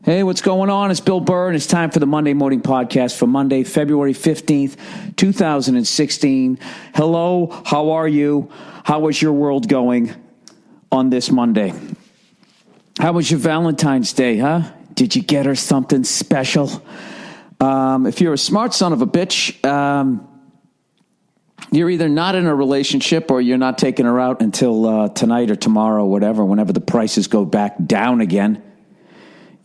Hey, what's going on? It's Bill Burr, and it's time for the Monday Morning Podcast for Monday, February 15th, 2016. Hello, how are you? How is your world going on this Monday? How was your Valentine's Day, huh? Did you get her something special? If you're a smart son of a bitch, you're either not in a relationship or you're not taking her out until tonight or tomorrow or whatever, whenever the prices go back down again.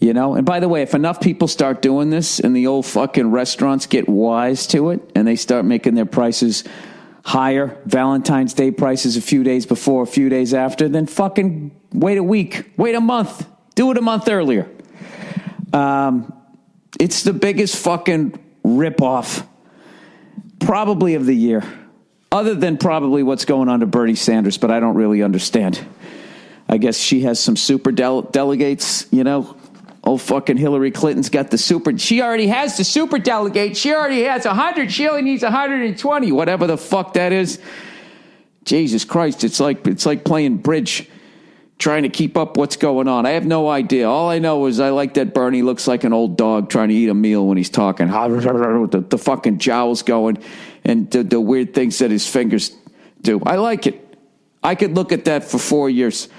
You know, and by the way, if enough people start doing this and the old fucking restaurants get wise to it and they start making their prices higher, Valentine's Day prices a few days before, a few days after, then fucking wait a week, wait a month, do it a month earlier. It's the biggest fucking ripoff probably of the year, other than probably what's going on to Bernie Sanders, but I don't really understand. I guess she has some super delegates, you know. Oh, fucking Hillary Clinton's got the super. She already has the super delegate. She already has 100. She only needs 120, whatever the fuck that is. Jesus Christ, it's like playing bridge, trying to keep up what's going on. I have no idea. All I know is I like that Bernie looks like an old dog trying to eat a meal when he's talking. The fucking jowls going and the weird things that his fingers do. I like it. I could look at that for 4 years.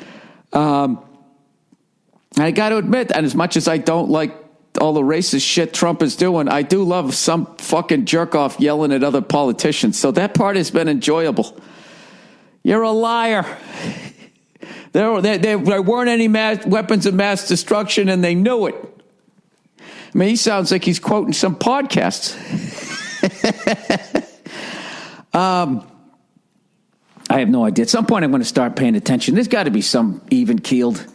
I got to admit, and as much as I don't like all the racist shit Trump is doing, I do love some fucking jerk-off yelling at other politicians. So that part has been enjoyable. You're a liar. There weren't any weapons of mass destruction, and they knew it. I mean, he sounds like he's quoting some podcasts. I have no idea. At some point, I'm going to start paying attention. There's got to be some even-keeled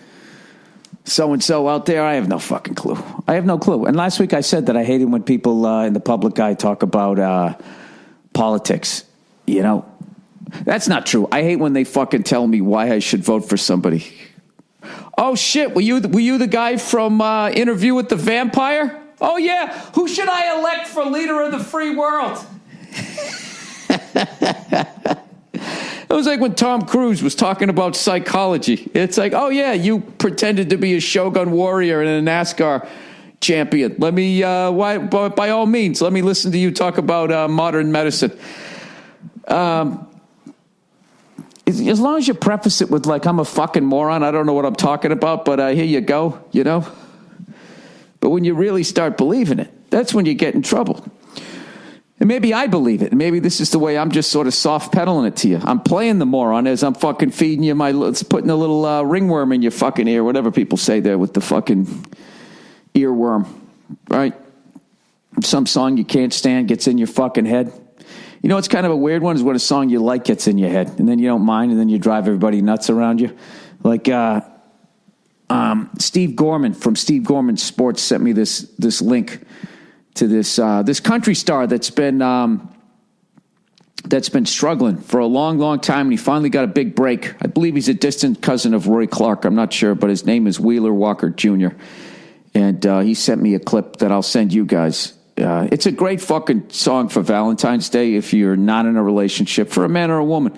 so-and-so out there. I have no fucking clue. I have no clue. And last week I said that I hated when people in the public eye talk about politics. You know, that's not true. I hate when they fucking tell me why I should vote for somebody. Oh, shit. Were you the guy from Interview with the Vampire? Oh, yeah. Who should I elect for leader of the free world? It was like when Tom Cruise was talking about psychology. It's like, oh, yeah, you pretended to be a Shogun warrior and a NASCAR champion. Let me, by all means, let me listen to you talk about modern medicine. As long as you preface it with, like, I'm a fucking moron, I don't know what I'm talking about, but here you go, you know? But when you really start believing it, that's when you get in trouble. And maybe I believe it. Maybe this is the way I'm just sort of soft pedaling it to you. I'm playing the moron as I'm fucking feeding you putting a little ringworm in your fucking ear, whatever people say there with the fucking earworm, right? Some song you can't stand gets in your fucking head. You know, it's kind of a weird one is when a song you like gets in your head and then you don't mind and then you drive everybody nuts around you. Like Steve Gorman from Steve Gorman Sports sent me this link to this country star that's been struggling for a long, long time, and he finally got a big break. I believe he's a distant cousin of Roy Clark. I'm not sure, but his name is Wheeler Walker Jr., and he sent me a clip that I'll send you guys. It's a great fucking song for Valentine's Day if you're not in a relationship, for a man or a woman.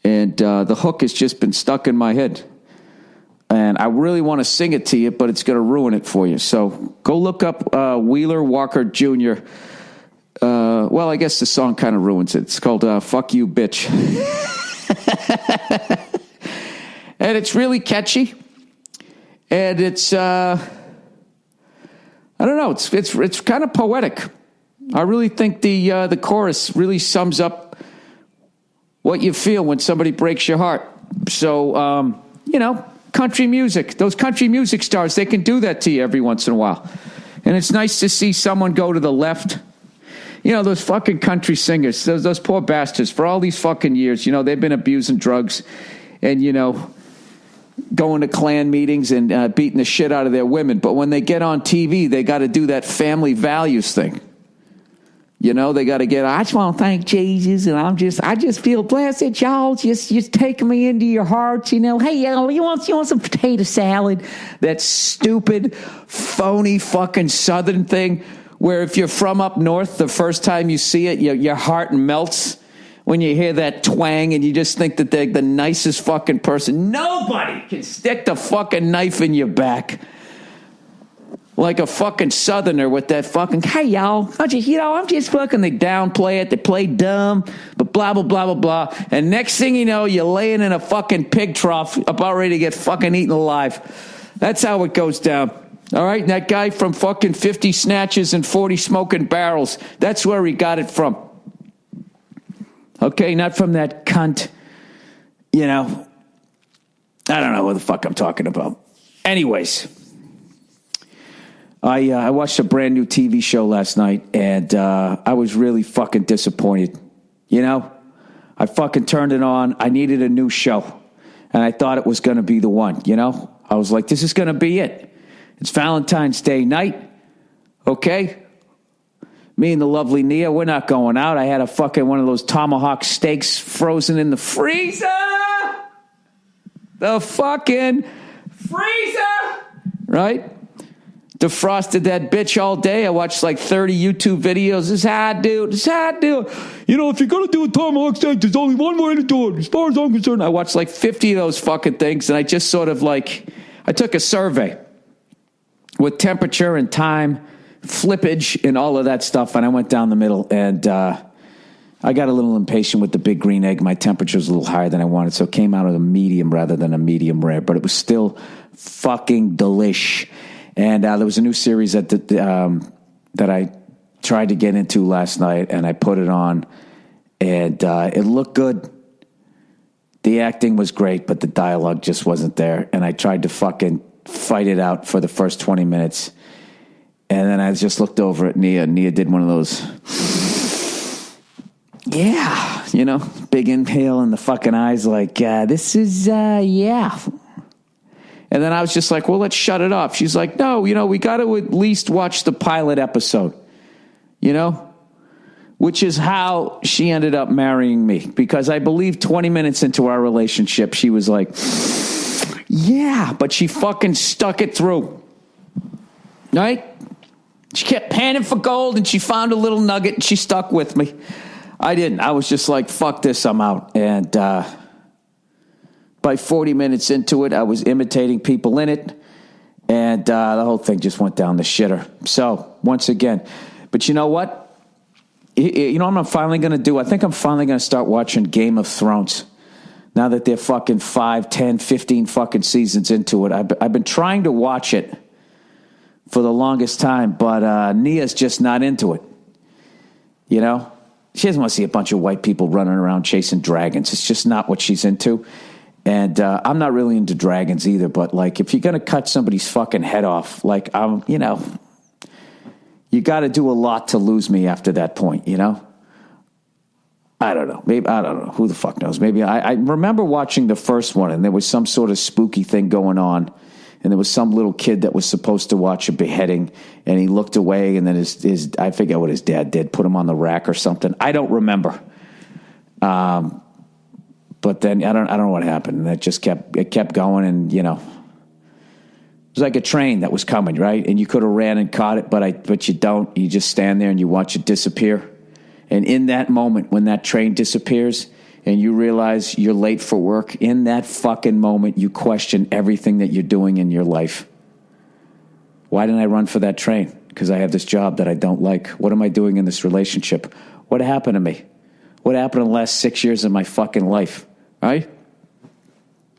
And the hook has just been stuck in my head. And I really want to sing it to you, but it's going to ruin it for you. So go look up Wheeler Walker Jr. Well, I guess the song kind of ruins it. It's called Fuck You, Bitch. And it's really catchy. And it's, I don't know, it's kind of poetic. I really think the chorus really sums up what you feel when somebody breaks your heart. So, you know, country music, those country music stars, they can do that to you every once in a while. And it's nice to see someone go to the left. You know, those fucking country singers, those poor bastards, for all these fucking years, you know, they've been abusing drugs and, you know, going to Klan meetings and beating the shit out of their women. But when they get on TV, they got to do that family values thing. You know, they got to get, I just want to thank Jesus, and I just feel blessed that y'all just taking me into your hearts, you know. Hey, you want some potato salad? That stupid, phony fucking Southern thing where if you're from up north, the first time you see it, your heart melts when you hear that twang and you just think that they're the nicest fucking person. Nobody can stick the fucking knife in your back like a fucking southerner with that fucking, hey, y'all, I'm just fucking, they downplay it, they play dumb, but blah, blah, blah, blah, blah. And next thing you know, you're laying in a fucking pig trough about ready to get fucking eaten alive. That's how it goes down. All right? And that guy from fucking 50 snatches and 40 smoking barrels, that's where he got it from. Okay? Not from that cunt, you know. I don't know what the fuck I'm talking about. Anyways, I watched a brand new TV show last night, and I was really fucking disappointed. You know, I fucking turned it on. I needed a new show, and I thought it was going to be the one. You know, I was like, this is going to be it. It's Valentine's Day night, okay? Me and the lovely Nia, we're not going out. I had a fucking one of those tomahawk steaks frozen in the freezer. The fucking freezer, right? Defrosted that bitch all day. I watched like 30 YouTube videos. This is how I do it. This is how I do it. You know, if you're going to do a tomahawk steak, there's only one way to do it. As far as I'm concerned, I watched like 50 of those fucking things, and I just sort of like, I took a survey with temperature and time, flippage, and all of that stuff, and I went down the middle, and I got a little impatient with the big green egg. My temperature was a little higher than I wanted, so it came out of a medium rather than a medium rare, but it was still fucking delish. And there was a new series that I tried to get into last night, and I put it on, and it looked good. The acting was great, but the dialogue just wasn't there, and I tried to fucking fight it out for the first 20 minutes, and then I just looked over at Nia. Nia did one of those, yeah, you know, big inhale in the fucking eyes, like, this is, yeah. And then I was just like, well, let's shut it off. She's like, no, you know, we got to at least watch the pilot episode, you know, which is how she ended up marrying me. Because I believe 20 minutes into our relationship, she was like, yeah, but she fucking stuck it through, right? She kept panning for gold, and she found a little nugget, and she stuck with me. I didn't. I was just like, fuck this, I'm out. And by 40 minutes into it, I was imitating people in it, and the whole thing just went down the shitter. So, once again, but you know what? You know what I'm finally going to do? I think I'm finally going to start watching Game of Thrones. Now that they're fucking 5, 10, 15 fucking seasons into it. I've been trying to watch it for the longest time, but Nia's just not into it. You know? She doesn't want to see a bunch of white people running around chasing dragons. It's just not what she's into. And I'm not really into dragons either, but like if you're going to cut somebody's fucking head off, like you know, you got to do a lot to lose me after that point, you know? I don't know. Maybe, I don't know. Who the fuck knows? Maybe I remember watching the first one, and there was some sort of spooky thing going on, and there was some little kid that was supposed to watch a beheading, and he looked away, and then his I forget what his dad did, put him on the rack or something. I don't remember. But then I don't know what happened. And it just kept going, and you know, it was like a train that was coming, right? And you could have ran and caught it, but you don't. You just stand there and you watch it disappear. And in that moment, when that train disappears and you realize you're late for work, in that fucking moment, you question everything that you're doing in your life. Why didn't I run for that train? Because I have this job that I don't like. What am I doing in this relationship? What happened to me? What happened in the last 6 years of my fucking life? Right?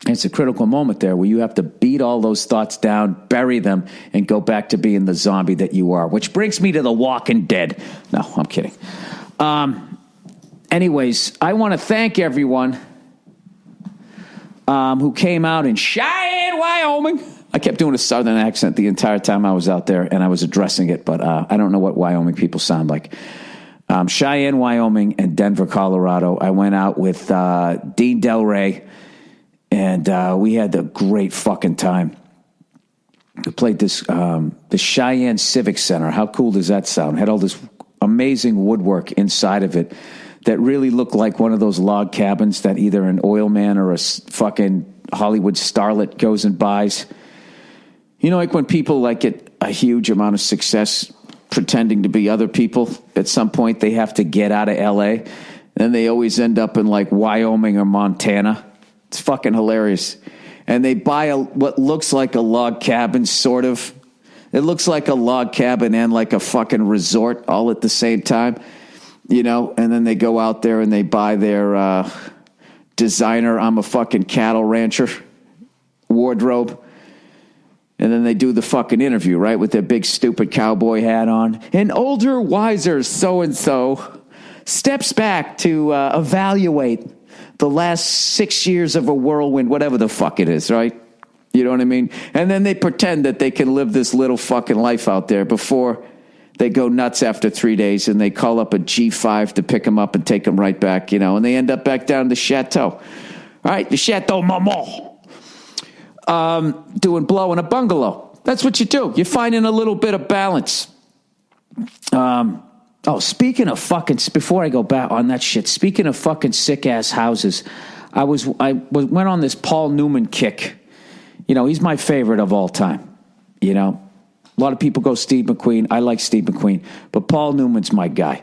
And it's a critical moment there where you have to beat all those thoughts down, bury them, and go back to being the zombie that you are. Which brings me to The Walking Dead. No, I'm kidding. Anyways, I want to thank everyone who came out in Cheyenne, Wyoming. I kept doing a southern accent the entire time I was out there, and I was addressing it, but I don't know what Wyoming people sound like. Cheyenne, Wyoming, and Denver, Colorado. I went out with Dean Del Rey, and we had a great fucking time. We played this the Cheyenne Civic Center. How cool does that sound? Had all this amazing woodwork inside of it that really looked like one of those log cabins that either an oil man or a fucking Hollywood starlet goes and buys. You know, like when people like get a huge amount of success pretending to be other people, at some point they have to get out of LA, and they always end up in like Wyoming or Montana. It's fucking hilarious. And they buy what looks like a log cabin, sort of, It looks like a log cabin and like a fucking resort all at the same time, you know, and then they go out there and they buy their designer, I'm a fucking cattle rancher wardrobe. And then they do the fucking interview, right, with their big stupid cowboy hat on. An older, wiser so-and-so steps back to evaluate the last 6 years of a whirlwind, whatever the fuck it is, right? You know what I mean? And then they pretend that they can live this little fucking life out there before they go nuts after 3 days and they call up a G5 to pick them up and take them right back, you know, and they end up back down the chateau. All right, the Chateau Marmont. Doing blow in a bungalow. That's what you do. You're finding a little bit of balance. Speaking of fucking, before I go back on that shit, speaking of fucking sick ass houses, I went on this Paul Newman kick. You know, he's my favorite of all time. You know, a lot of people go Steve McQueen. I like Steve McQueen, but Paul Newman's my guy.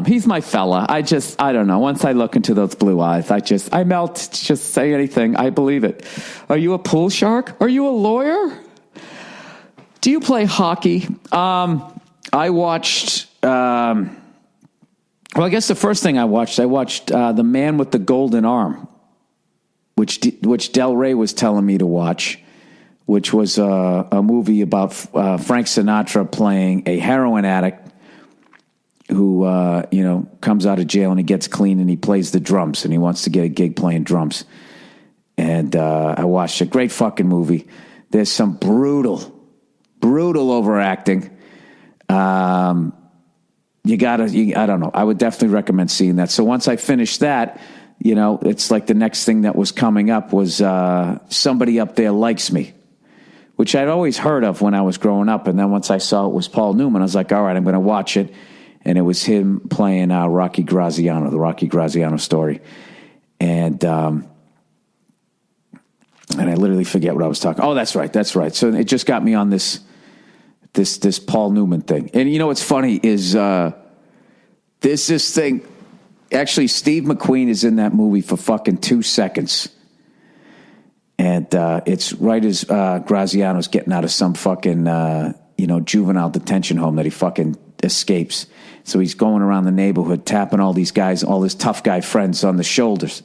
He's my fella. I don't know. Once I look into those blue eyes, I melt. Just say anything. I believe it. Are you a pool shark? Are you a lawyer? Do you play hockey? I watched, I guess the first thing I watched The Man with the Golden Arm, which Del Rey was telling me to watch, which was a movie about Frank Sinatra playing a heroin addict who, comes out of jail and he gets clean and he plays the drums and he wants to get a gig playing drums. And I watched a great fucking movie. There's some brutal overacting. I don't know. I would definitely recommend seeing that. So once I finished that, you know, it's like the next thing that was coming up was Somebody Up There Likes Me, which I'd always heard of when I was growing up. And then once I saw it was Paul Newman, I was like, all right, I'm going to watch it. And it was him playing Rocky Graziano, the Rocky Graziano story. And I literally forget what I was talking. Oh, that's right. So it just got me on this Paul Newman thing. And you know what's funny is there's this thing. Actually, Steve McQueen is in that movie for fucking 2 seconds. And it's right as Graziano's getting out of some fucking, juvenile detention home that he fucking escapes. So he's going around the neighborhood, tapping all these guys, all his tough guy friends on the shoulders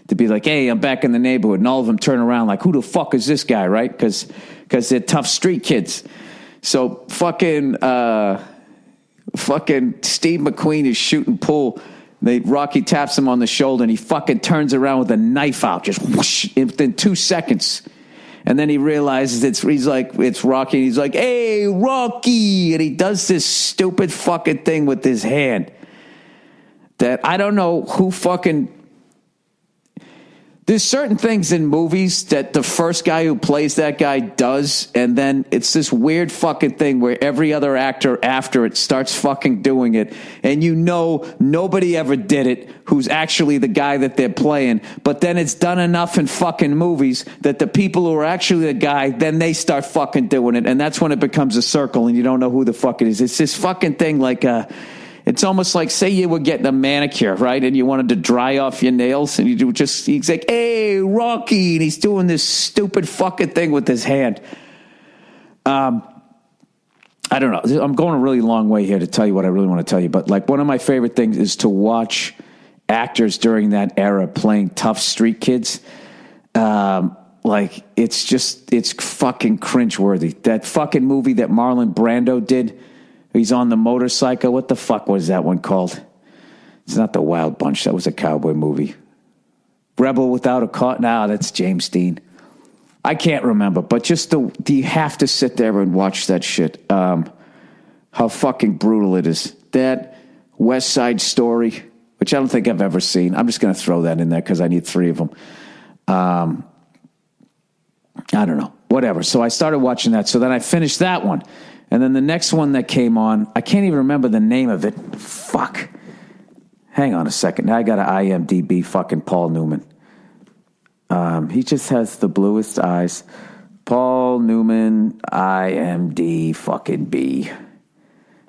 to be like, hey, I'm back in the neighborhood. And all of them turn around like, who the fuck is this guy, right? Because they're tough street kids. So fucking Steve McQueen is shooting pool. Rocky taps him on the shoulder and he fucking turns around with a knife out, just whoosh, within 2 seconds. And then he realizes it's Rocky. And he's like, hey, Rocky. And he does this stupid fucking thing with his hand that I don't know who fucking... There's certain things in movies that the first guy who plays that guy does, and then it's this weird fucking thing where every other actor after it starts fucking doing it, and you know nobody ever did it who's actually the guy that they're playing, but then it's done enough in fucking movies that the people who are actually the guy, then they start fucking doing it, and that's when it becomes a circle, and you don't know who the fuck it is. It's this fucking thing like... It's almost like, say you were getting a manicure, right? And you wanted to dry off your nails. And he's like, hey, Rocky. And he's doing this stupid fucking thing with his hand. I don't know. I'm going a really long way here to tell you what I really want to tell you. But like one of my favorite things is to watch actors during that era playing tough street kids. Like it's fucking cringeworthy. That fucking movie that Marlon Brando did. He's on the motorcycle. What the fuck was that one called? It's not The Wild Bunch. That was a cowboy movie. Rebel Without a Cause. No, that's James Dean. I can't remember. But you have to sit there and watch that shit. How fucking brutal it is. That West Side Story, which I don't think I've ever seen. I'm just going to throw that in there because I need 3 of them. I don't know. Whatever. So I started watching that. So then I finished that one. And then the next one that came on, I can't even remember the name of it. Fuck. Hang on a second. Now I got an IMDb fucking Paul Newman. He just has the bluest eyes. Paul Newman, IMD fucking B.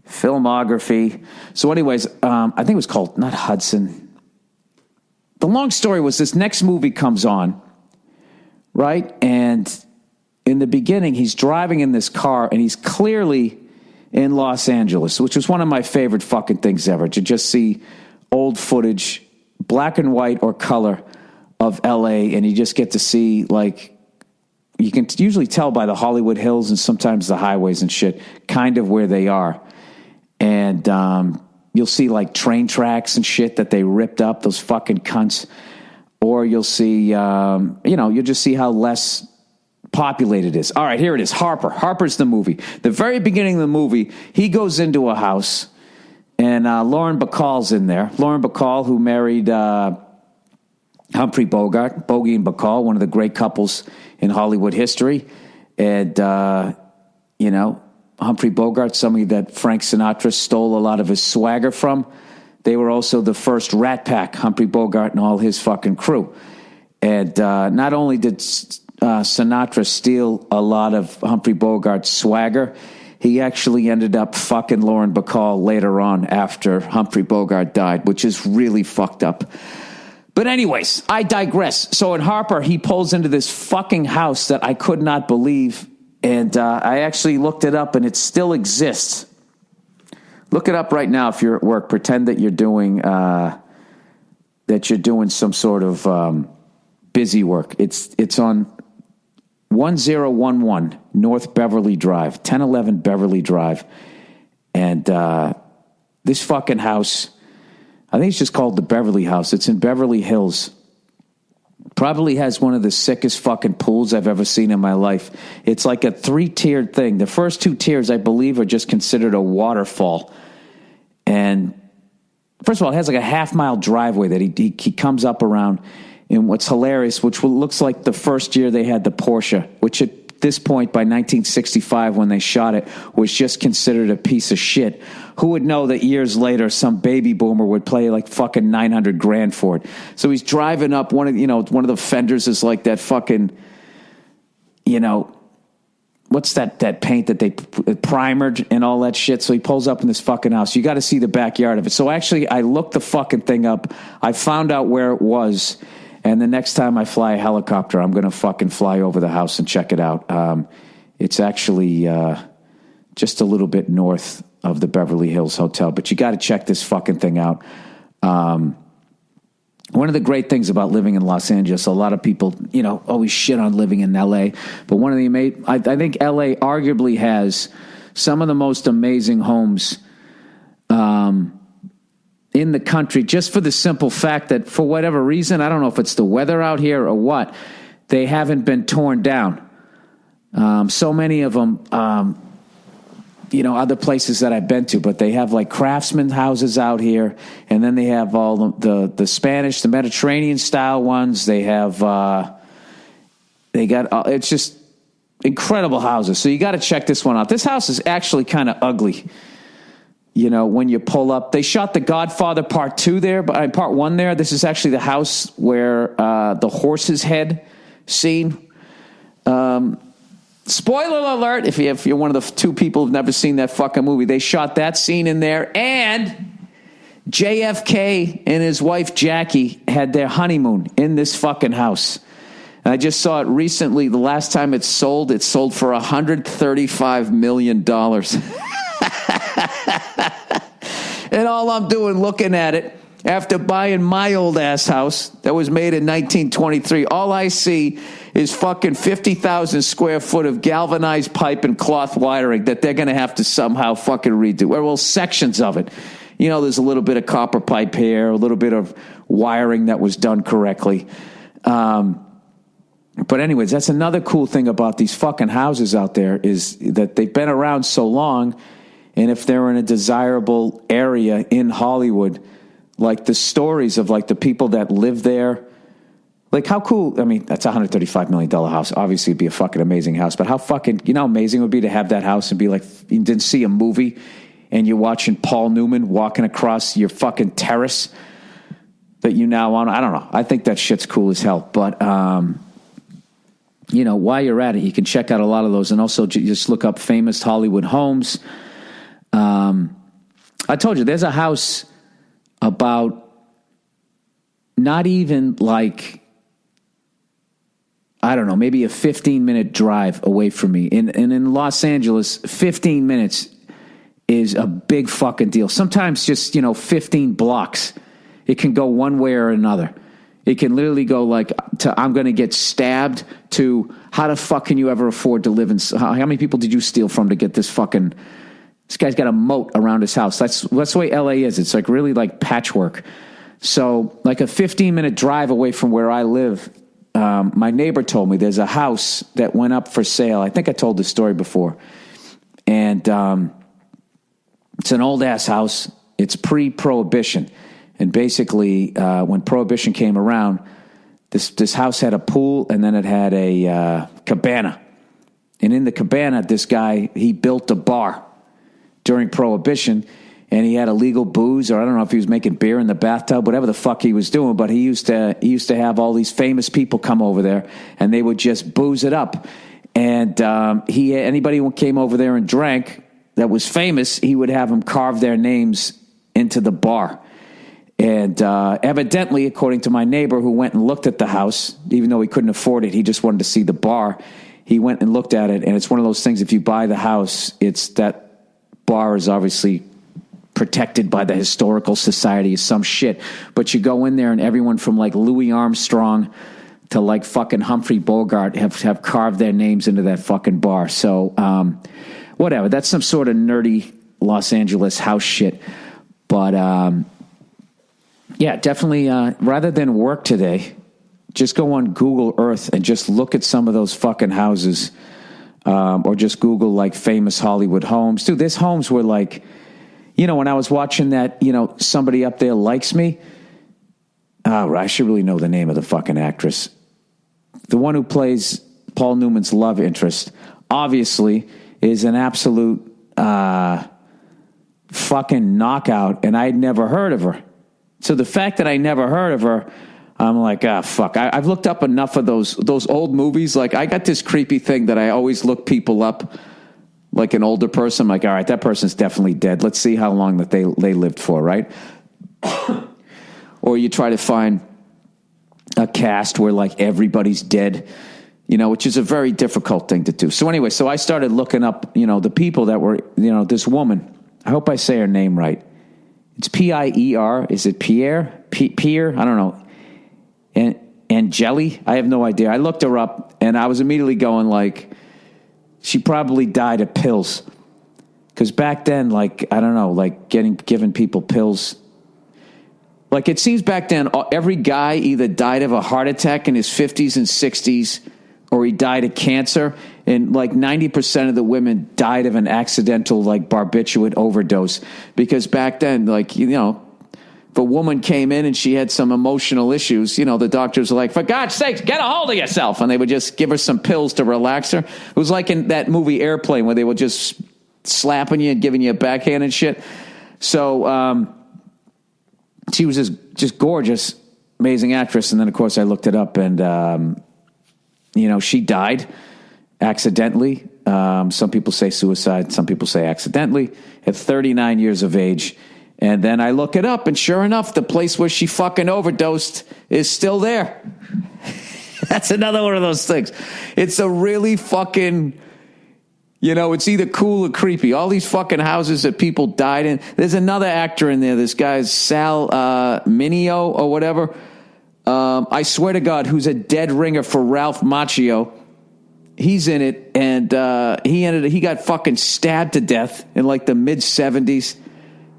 Filmography. So anyways, I think it was called, not Hudson. The long story was this next movie comes on, right? And in the beginning, he's driving in this car, and he's clearly in Los Angeles, which was one of my favorite fucking things ever, to just see old footage, black and white or color, of L.A., and you just get to see, like, you can usually tell by the Hollywood Hills and sometimes the highways and shit, kind of where they are. And you'll see, like, train tracks and shit that they ripped up, those fucking cunts. Or you'll see, you'll just see how less populated it is. All right, here it is. Harper's the movie. The very beginning of the movie, he goes into a house, and Lauren Bacall's in there. Lauren Bacall, who married Humphrey Bogart, Bogey and Bacall, one of the great couples in Hollywood history. And, Humphrey Bogart, somebody that Frank Sinatra stole a lot of his swagger from. They were also the first Rat Pack, Humphrey Bogart and all his fucking crew. And not only did Sinatra steal a lot of Humphrey Bogart's swagger, he actually ended up fucking Lauren Bacall later on after Humphrey Bogart died, which is really fucked up. But anyways, I digress. So in Harper, he pulls into this fucking house that I could not believe. And I actually looked it up, and it still exists. Look it up right now if you're at work. Pretend that you're doing some sort of busy work. It's on 1011 North Beverly Drive, 1011 Beverly Drive. And this fucking house, I think it's just called the Beverly House. It's in Beverly Hills. Probably has one of the sickest fucking pools I've ever seen in my life. It's like a 3-tiered thing. The first 2 tiers, I believe, are just considered a waterfall. And first of all, it has like a half-mile driveway that he comes up around. And what's hilarious, which looks like the first year they had the Porsche, which at this point, by 1965, when they shot it, was just considered a piece of shit. Who would know that years later some baby boomer would pay like fucking $900,000 for it? So he's driving up, one of the fenders is like that fucking, what's that paint that they primered and all that shit? So he pulls up in this fucking house. You got to see the backyard of it. So actually, I looked the fucking thing up. I found out where it was. And the next time I fly a helicopter, I'm going to fucking fly over the house and check it out. It's actually just a little bit north of the Beverly Hills Hotel. But you got to check this fucking thing out. One of the great things about living in Los Angeles, a lot of people, always shit on living in L.A. But one of the I think L.A. arguably has some of the most amazing homes in the country, just for the simple fact that for whatever reason, I don't know if it's the weather out here or what, they haven't been torn down. So many of them, other places that I've been to, but they have like craftsman houses out here, and then they have all the Spanish, the Mediterranean style ones. They have, it's just incredible houses. So you got to check this one out. This house is actually kind of ugly. When you pull up, they shot The Godfather Part 2 there, but Part 1 there. This is actually the house where the horse's head scene. Spoiler alert, if you're one of the 2 people who've never seen that fucking movie, they shot that scene in there. And JFK and his wife Jackie had their honeymoon in this fucking house. And I just saw it recently. The last time it sold for $135 million. And all I'm doing looking at it, after buying my old ass house that was made in 1923, all I see is fucking 50,000 square foot of galvanized pipe and cloth wiring that they're going to have to somehow fucking redo. Well, sections of it. There's a little bit of copper pipe here, a little bit of wiring that was done correctly. But anyways, that's another cool thing about these fucking houses out there is that they've been around so long. And if they're in a desirable area in Hollywood, like the stories of like the people that live there, like how cool, I mean, that's a $135 million house. Obviously it'd be a fucking amazing house, but how fucking, how amazing it would be to have that house and be like, you didn't see a movie and you're watching Paul Newman walking across your fucking terrace that you now own. I don't know. I think that shit's cool as hell. But, while you're at it, you can check out a lot of those and also just look up famous Hollywood homes. I told you, there's a house about not even like I don't know, maybe a 15-minute drive away from me. And in Los Angeles, 15 minutes is a big fucking deal. Sometimes just, 15 blocks. It can go one way or another. It can literally go like to I'm going to get stabbed to how the fuck can you ever afford to live in? How many people did you steal from to get this fucking? This guy's got a moat around his house. That's the way LA is. It's like really like patchwork. So like a 15-minute drive away from where I live, my neighbor told me there's a house that went up for sale. I think I told this story before. And it's an old-ass house. It's pre-Prohibition. And basically, when Prohibition came around, this house had a pool, and then it had a cabana. And in the cabana, this guy, he built a bar during Prohibition, and he had illegal booze, or I don't know if he was making beer in the bathtub, whatever the fuck he was doing, but he used to have all these famous people come over there, and they would just booze it up. And anybody who came over there and drank that was famous, he would have them carve their names into the bar. And evidently, according to my neighbor who went and looked at the house, even though he couldn't afford it, he just wanted to see the bar. He went and looked at it, and it's one of those things, if you buy the house, it's that bar is obviously protected by the Historical Society or some shit. But you go in there, and everyone from like Louis Armstrong to like fucking Humphrey Bogart have carved their names into that fucking bar. So whatever, that's some sort of nerdy Los Angeles house shit. But yeah, definitely rather than work today, just go on Google Earth and just look at some of those fucking houses, or just Google like famous Hollywood homes. Dude, there's homes where like, when I was watching that, Somebody Up There Likes Me. I should really know the name of the fucking actress. The one who plays Paul Newman's love interest, obviously, is an absolute fucking knockout, and I'd never heard of her. So the fact that I never heard of her, I'm like, fuck. I've looked up enough of those old movies. Like, I got this creepy thing that I always look people up, like an older person. I'm like, all right, that person's definitely dead. Let's see how long that they lived for, right? Or you try to find a cast where, like, everybody's dead, which is a very difficult thing to do. So anyway, I started looking up, the people that were, this woman. I hope I say her name right. It's Pier. Is it Pierre? Pierre? I don't know. And Angeli? I have no idea. I looked her up, and I was immediately going like, she probably died of pills. Because back then, like, I don't know, like giving people pills. Like, it seems back then, every guy either died of a heart attack in his 50s and 60s, or he died of cancer. And like 90% of the women died of an accidental, like, barbiturate overdose. Because back then, like, if a woman came in and she had some emotional issues, the doctors were like, for God's sakes, get a hold of yourself. And they would just give her some pills to relax her. It was like in that movie Airplane, where they were just slapping you and giving you a backhand and shit. So she was just gorgeous, amazing actress. And then, of course, I looked it up, and, she died accidentally. Some people say suicide. Some people say accidentally, at 39 years of age. And then I look it up, and sure enough, the place where she fucking overdosed is still there. That's another one of those things. It's a really fucking, it's either cool or creepy. All these fucking houses that people died in. There's another actor in there. This guy's Sal Mineo or whatever. I swear to God, who's a dead ringer for Ralph Macchio. He's in it, and he got fucking stabbed to death in like the mid-70s.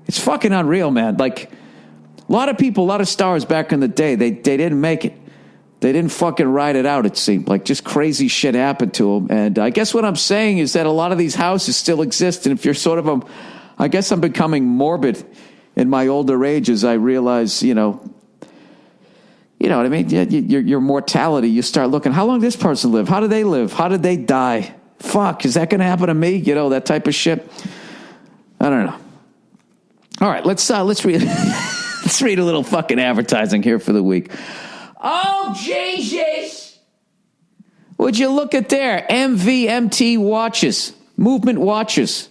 It's fucking unreal, man. Like, a lot of people, a lot of stars back in the day, they didn't make it. They didn't fucking ride it out, it seemed. Like, just crazy shit happened to them. And I guess what I'm saying is that a lot of these houses still exist. And if you're sort of I guess I'm becoming morbid in my older age as I realize, you know what I mean? Your mortality, you start looking, how long did this person live? How did they live? How did they die? Fuck, is that going to happen to me? That type of shit. I don't know. All right, let's read let's read a little fucking advertising here for the week. Oh, Jesus! Would you look at there? MVMT watches, movement watches.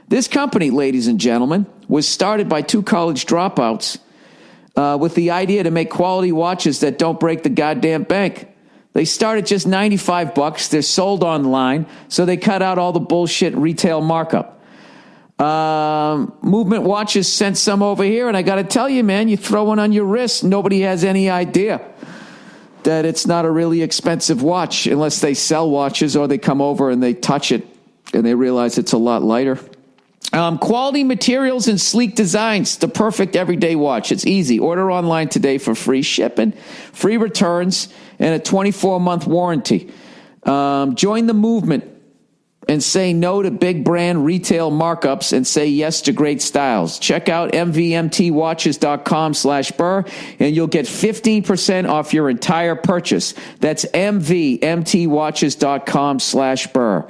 This company, ladies and gentlemen, was started by two college dropouts with the idea to make quality watches that don't break the goddamn bank. They start at just $95. They're sold online, so they cut out all the bullshit retail markup. Movement Watches sent some over here, and I got to tell you, man, you throw one on your wrist, nobody has any idea that it's not a really expensive watch unless they sell watches or they come over and they touch it and they realize it's a lot lighter. Quality materials and sleek designs, the perfect everyday watch. It's easy. Order online today for free shipping, free returns, and a 24-month warranty. Join the movement and say no to big brand retail markups and say yes to great styles. Check out mvmtwatches.com/Burr and you'll get 15% off your entire purchase. That's mvmtwatches.com/Burr.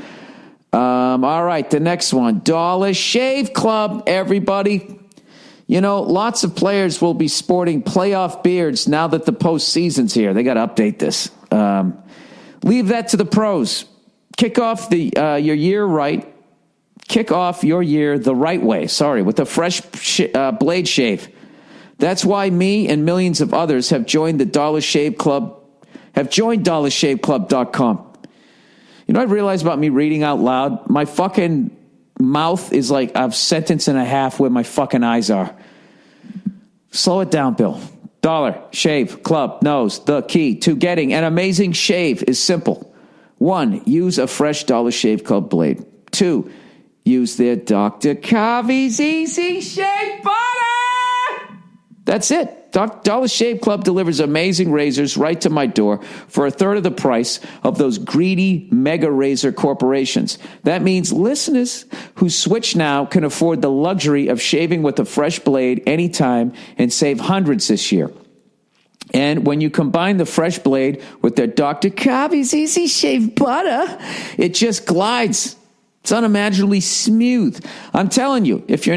All right, the next one, Dollar Shave Club, everybody. You know, lots of players will be sporting playoff beards now that the postseason's here. They got to update this. Leave that to the pros. Kick off your year right. Kick off your year the right way. With a fresh blade shave. That's why me and millions of others have joined the Dollar Shave Club. Have joined DollarShaveClub.com. You know what I realized about me reading out loud? My fucking mouth is like a sentence and a half where my fucking eyes are. Slow it down, Bill. Dollar Shave Club knows the key to getting an amazing shave is simple. 1, use a fresh Dollar Shave Club blade. 2, use their Dr. Kavi's Easy Shave Butter. That's it. Dollar Shave Club delivers amazing razors right to my door for a third of the price of those greedy mega razor corporations. That means listeners who switch now can afford the luxury of shaving with a fresh blade anytime and save hundreds this year. And when you combine the fresh blade with their Dr. Kavi's Easy Shave Butter, it just glides. It's unimaginably smooth. I'm telling you, it's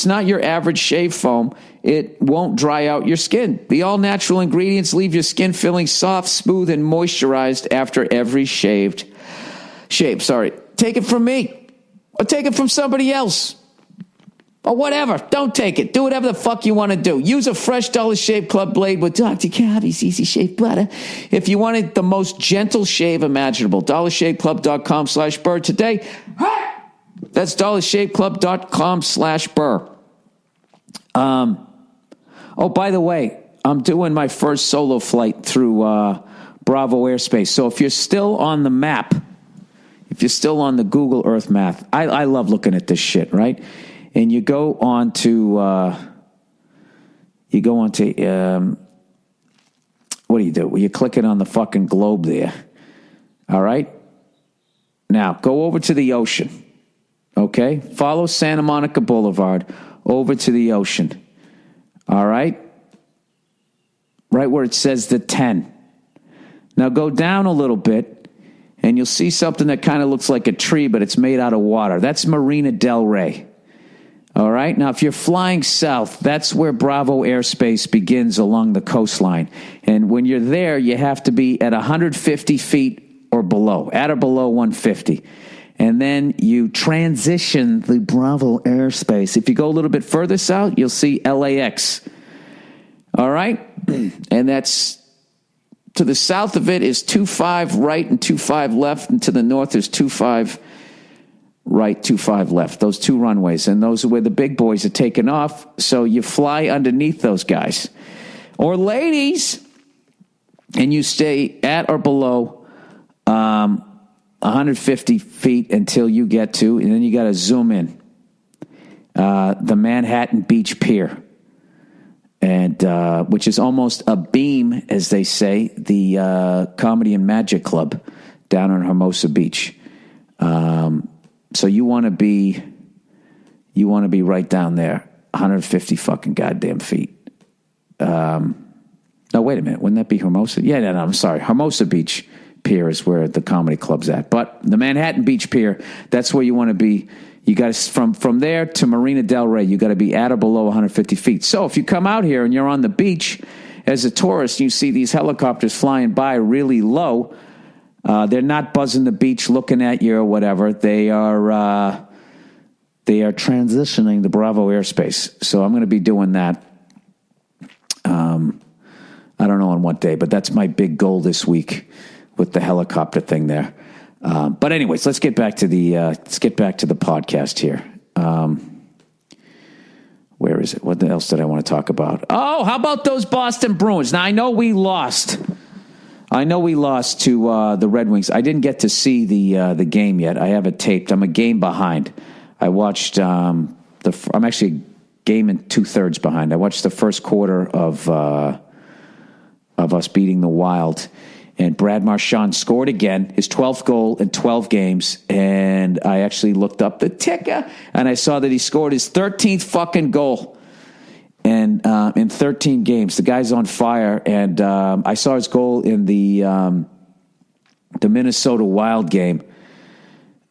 not your average shave foam. It won't dry out your skin. The all-natural ingredients leave your skin feeling soft, smooth, and moisturized after every shave. Take it from me. Or take it from somebody else. Or whatever. Don't take it. Do whatever the fuck you want to do. Use a fresh Dollar Shave Club blade with Dr. Kavi's Easy Shave Butter if you wanted the most gentle shave imaginable. DollarShaveClub.com/Burr today. That's DollarShaveClub.com/Burr. Oh, by the way, I'm doing my first solo flight through Bravo Airspace. So if you're still on the map, if you're still on the Google Earth map, I love looking at this shit, right? And you go on to, what do you do? Well, you click it on the fucking globe there. All right? Now, go over to the ocean. Okay? Follow Santa Monica Boulevard over to the ocean. All right? Right where it says the 10. Now go down a little bit, and you'll see something that kind of looks like a tree, but it's made out of water. That's Marina Del Rey. All right? Now, if you're flying south, that's where Bravo Airspace begins along the coastline. And when you're there, you have to be at 150 feet or below, at or below 150. And then you transition the Bravo airspace. If you go a little bit further south, you'll see LAX. All right? And that's, to the south of it is 25 right and 25 left. And to the north is 25 right, 25 left. Those two runways. And those are where the big boys are taking off. So you fly underneath those guys. Or ladies, and you stay at or below 150 feet until you get to, and then you got to zoom in, the Manhattan Beach Pier, and which is almost a beam, as they say, the Comedy and Magic Club down on Hermosa Beach. So you want to be right down there, 150 fucking goddamn feet. No, wait a minute, wouldn't that be Hermosa? Yeah, no, I'm sorry, Hermosa Beach Pier is where the comedy club's at. But the Manhattan Beach Pier, that's where you want to be. You got to, from there to Marina Del Rey, you got to be at or below 150 feet. So if you come out here and you're on the beach as a tourist, you see these helicopters flying by really low. They're not buzzing the beach looking at you or whatever. They are transitioning the Bravo airspace. So I'm going to be doing that. I don't know on what day, but that's my big goal this week with the helicopter thing there. But anyways, let's get back to the podcast here. Where is it? What else did I want to talk about? Oh, how about those Boston Bruins? Now I know we lost to the Red Wings. I didn't get to see the game yet. I have it taped. I'm a game behind. I watched I'm actually a game and 2/3 behind. I watched the first quarter of us beating the Wild, and Brad Marchand scored again, his 12th goal in 12 games, and I actually looked up the ticker, and I saw that he scored his 13th fucking goal and in 13 games. The guy's on fire, and I saw his goal in the Minnesota Wild game,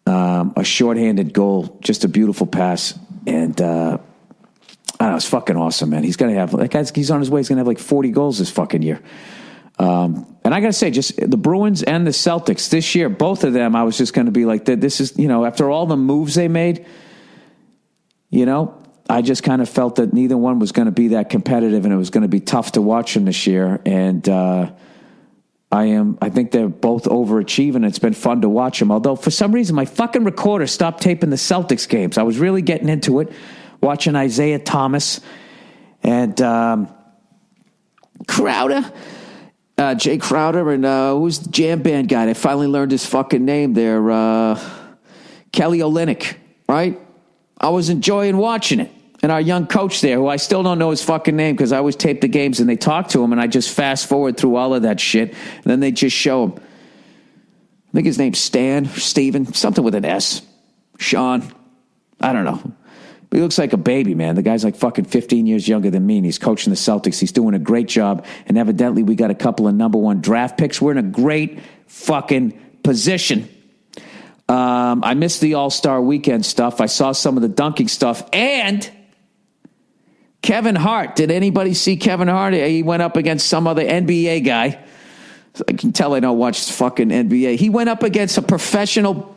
a shorthanded goal, just a beautiful pass, and I don't know, it's fucking awesome, man. He's going to have, he's on his way. He's going to have like 40 goals this fucking year. And I got to say, just the Bruins and the Celtics this year, both of them, I was just going to be like, this is, after all the moves they made, I just kind of felt that neither one was going to be that competitive, and it was going to be tough to watch them this year. And I think they're both overachieving. It's been fun to watch them. Although for some reason, my fucking recorder stopped taping the Celtics games. I was really getting into it, watching Isaiah Thomas and Crowder, Jay Crowder, and who's the jam band guy? I finally learned his fucking name there, Kelly Olynyk, right? I was enjoying watching it. And our young coach there, who I still don't know his fucking name because I always tape the games and they talk to him and I just fast forward through all of that shit. And then they just show him. I think his name's Stan, or Steven, something with an S. Sean. I don't know. But he looks like a baby, man. The guy's like fucking 15 years younger than me, and he's coaching the Celtics. He's doing a great job. And evidently we got a couple of number one draft picks. We're in a great fucking position. I missed the All-Star Weekend stuff. I saw some of the dunking stuff. And Kevin Hart. Did anybody see Kevin Hart? He went up against some other NBA guy. I can tell I don't watch fucking NBA. He went up against a professional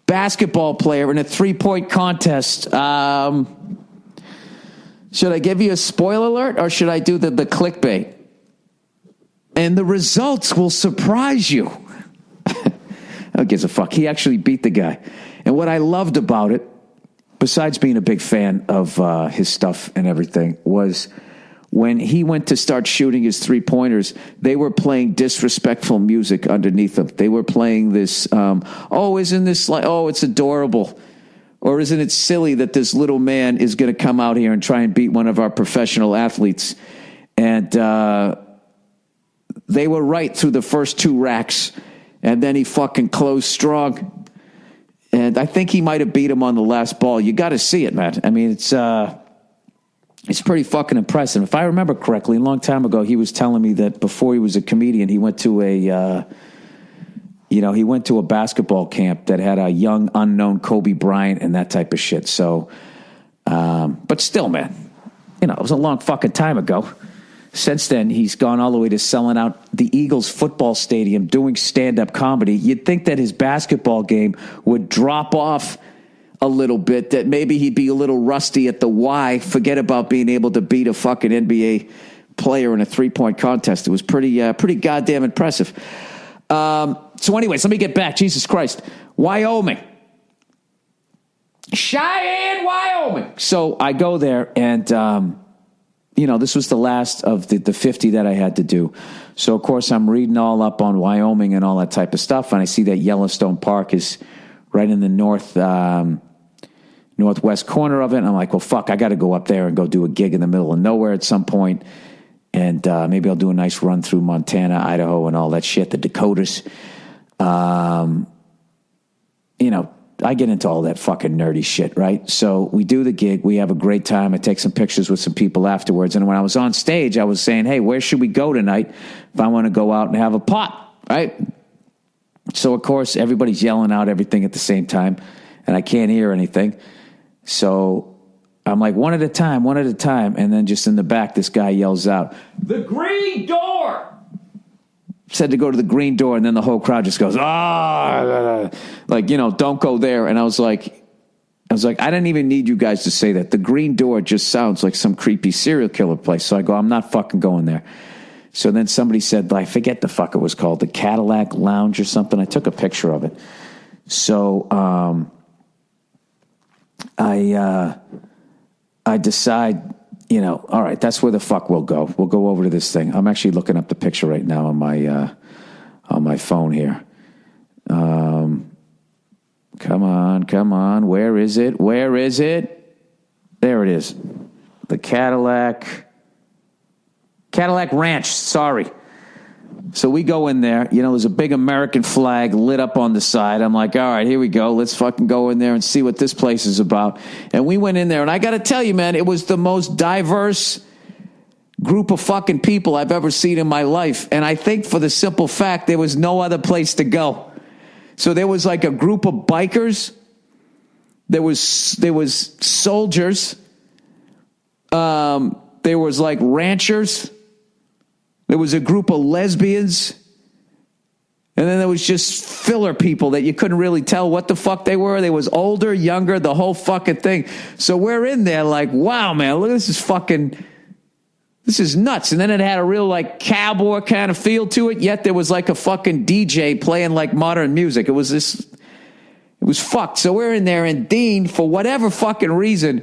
basketball player in a 3-point contest. Should I give you a spoiler alert, or should I do the clickbait? And the results will surprise you. Who gives a fuck? He actually beat the guy. And what I loved about it, besides being a big fan of his stuff and everything, was when he went to start shooting his 3-pointers, they were playing disrespectful music underneath him. They were playing this, isn't this like, it's adorable. Or isn't it silly that this little man is going to come out here and try and beat one of our professional athletes? And they were right through the first 2 racks. And then he fucking closed strong. And I think he might have beat him on the last ball. You got to see it, man. I mean, it's pretty fucking impressive. If I remember correctly, a long time ago, he was telling me that before he was a comedian, he went to a basketball camp that had a young, unknown Kobe Bryant and that type of shit. So, but still, man, it was a long fucking time ago. Since then, he's gone all the way to selling out the Eagles football stadium, doing stand-up comedy. You'd think that his basketball game would drop off a little bit, that maybe he'd be a little rusty at the Y. Forget about being able to beat a fucking NBA player in a 3-point contest. It was pretty goddamn impressive. So anyways, let me get back. Jesus Christ. Wyoming. Cheyenne, Wyoming. So I go there, and this was the last of the 50 that I had to do. So, of course, I'm reading all up on Wyoming and all that type of stuff, and I see that Yellowstone Park is right in the northwest corner of it, and I'm like, well, fuck, I got to go up there and go do a gig in the middle of nowhere at some point, and maybe I'll do a nice run through Montana, Idaho, and all that shit, the Dakotas. I get into all that fucking nerdy shit, right? So we do the gig. We have a great time. I take some pictures with some people afterwards. And when I was on stage, I was saying, hey, where should we go tonight if I want to go out and have a pot, right? So, of course, everybody's yelling out everything at the same time, and I can't hear anything. So I'm like, one at a time. And then just in the back, this guy yells out, "The green door!" Said to go to the green door, and then the whole crowd just goes, don't go there. And I was like, I didn't even need you guys to say that. The green door just sounds like some creepy serial killer place. So I go, I'm not fucking going there. So then somebody said, I forget the fuck it was called, the Cadillac Lounge or something. I took a picture of it. So I decide, all right, that's where the fuck we'll go. We'll go over to this thing. I'm actually looking up the picture right now on my phone here. Come on. Where is it? There it is. The Cadillac Ranch, sorry. So we go in there, there's a big American flag lit up on the side. I'm like, all right, here we go. Let's fucking go in there and see what this place is about. And we went in there, and I got to tell you, man, it was the most diverse group of fucking people I've ever seen in my life. And I think for the simple fact there was no other place to go. So there was like a group of bikers. There was soldiers. There was like ranchers. There was a group of lesbians. And then there was just filler people that you couldn't really tell what the fuck they were. They was older, younger, the whole fucking thing. So we're in there like, wow, man, look, this is nuts. And then it had a real like cowboy kind of feel to it. Yet there was like a fucking DJ playing like modern music. It was fucked. So we're in there, and Dean, for whatever fucking reason,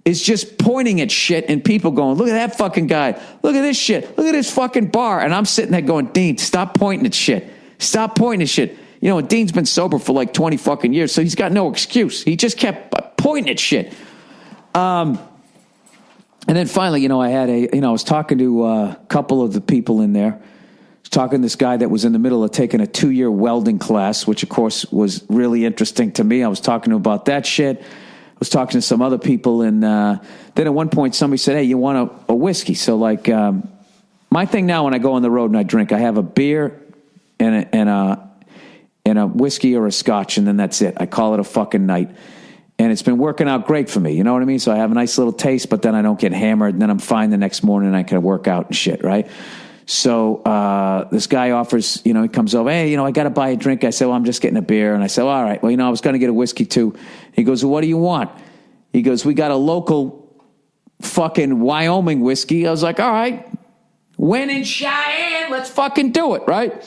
is just pointing at shit, and people going, look at that fucking guy. Look at this shit. Look at this fucking bar. And I'm sitting there going, Dean, stop pointing at shit. Stop pointing at shit. And Dean's been sober for like 20 fucking years, so he's got no excuse. He just kept pointing at shit. And then finally, I was talking to a couple of the people in there. I was talking to this guy that was in the middle of taking a 2-year welding class, which of course was really interesting to me. I was talking to him about that shit. Was talking to some other people, and then at one point somebody said, hey, you want a whiskey? So like my thing now when I go on the road and I drink, I have a beer and a whiskey or a scotch, and then that's it. I call it a fucking night. And it's been working out great for me, you know what I mean? So I have a nice little taste, but then I don't get hammered, and then I'm fine the next morning, and I can work out and shit, right? So this guy offers, he comes over, hey, I got to buy a drink. I said, well, I'm just getting a beer. And I said, well, all right, well, I was going to get a whiskey too. He goes, well, what do you want? He goes, we got a local fucking Wyoming whiskey. I was like, all right, when in Cheyenne, let's fucking do it, right?